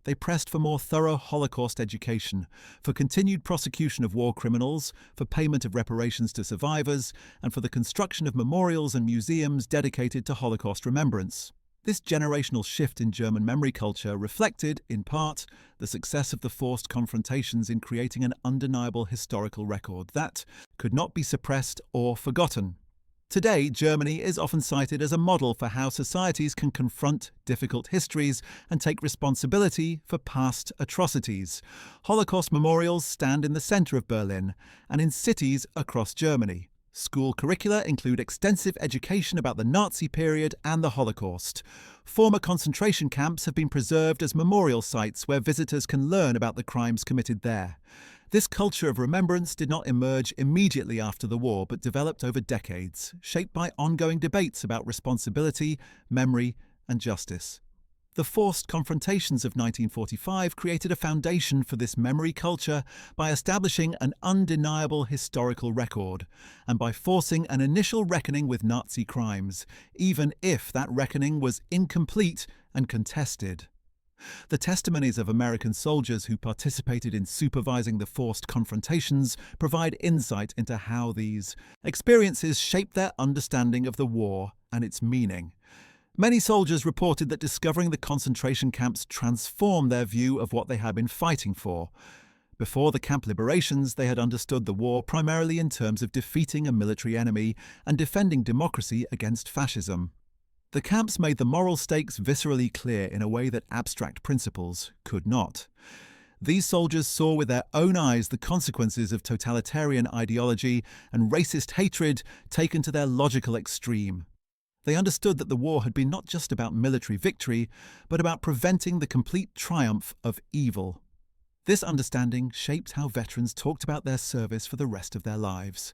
They pressed for more thorough Holocaust education, for continued prosecution of war criminals, for payment of reparations to survivors, and for the construction of memorials and museums dedicated to Holocaust remembrance. This generational shift in German memory culture reflected, in part, the success of the forced confrontations in creating an undeniable historical record that could not be suppressed or forgotten. Today, Germany is often cited as a model for how societies can confront difficult histories and take responsibility for past atrocities. Holocaust memorials stand in the center of Berlin and in cities across Germany. School curricula include extensive education about the Nazi period and the Holocaust. Former concentration camps have been preserved as memorial sites where visitors can learn about the crimes committed there. This culture of remembrance did not emerge immediately after the war but developed over decades, shaped by ongoing debates about responsibility, memory, and justice. The forced confrontations of 1945 created a foundation for this memory culture by establishing an undeniable historical record and by forcing an initial reckoning with Nazi crimes, even if that reckoning was incomplete and contested. The testimonies of American soldiers who participated in supervising the forced confrontations provide insight into how these experiences shaped their understanding of the war and its meaning. Many soldiers reported that discovering the concentration camps transformed their view of what they had been fighting for. Before the camp liberations, they had understood the war primarily in terms of defeating a military enemy and defending democracy against fascism. The camps made the moral stakes viscerally clear in a way that abstract principles could not. These soldiers saw with their own eyes the consequences of totalitarian ideology and racist hatred taken to their logical extreme. They understood that the war had been not just about military victory, but about preventing the complete triumph of evil. This understanding shaped how veterans talked about their service for the rest of their lives.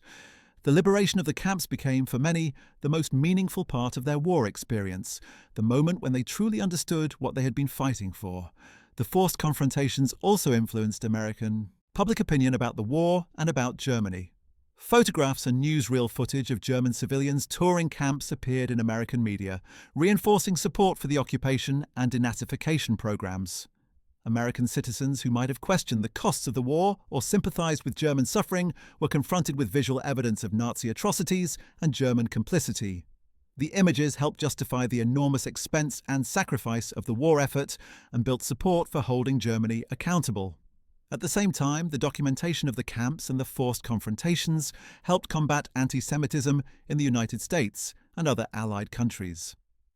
The liberation of the camps became, for many, the most meaningful part of their war experience, the moment when they truly understood what they had been fighting for. The forced confrontations also influenced American public opinion about the war and about Germany. Photographs and newsreel footage of German civilians touring camps appeared in American media, reinforcing support for the occupation and denazification programs. American citizens who might have questioned the costs of the war or sympathized with German suffering were confronted with visual evidence of Nazi atrocities and German complicity. The images helped justify the enormous expense and sacrifice of the war effort and built support for holding Germany accountable. At the same time, the documentation of the camps and the forced confrontations helped combat anti-Semitism in the United States and other Allied countries.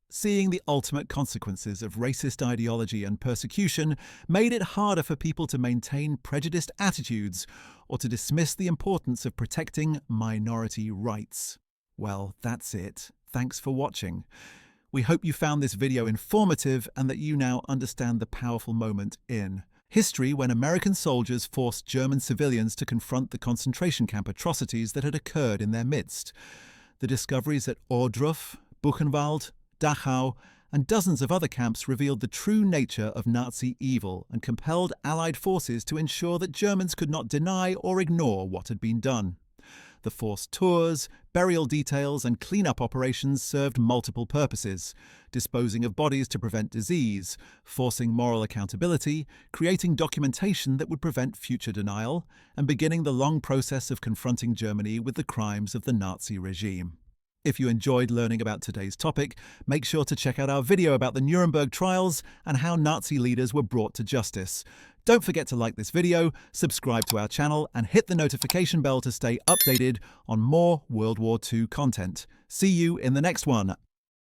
Seeing the ultimate consequences of racist ideology and persecution made it harder for people to maintain prejudiced attitudes or to dismiss the importance of protecting minority rights. Well, that's it. Thanks for watching. We hope you found this video informative and that you now understand the powerful moment in history when American soldiers forced German civilians to confront the concentration camp atrocities that had occurred in their midst. The discoveries at Ohrdruf, Buchenwald, Dachau, and dozens of other camps revealed the true nature of Nazi evil and compelled Allied forces to ensure that Germans could not deny or ignore what had been done. The forced tours, burial details, and clean-up operations served multiple purposes: disposing of bodies to prevent disease, forcing moral accountability, creating documentation that would prevent future denial, and beginning the long process of confronting Germany with the crimes of the Nazi regime. If you enjoyed learning about today's topic, make sure to check out our video about the Nuremberg trials and how Nazi leaders were brought to justice. Don't forget to like this video, subscribe to our channel, and hit the notification bell to stay updated on more World War II content. See you in the next one.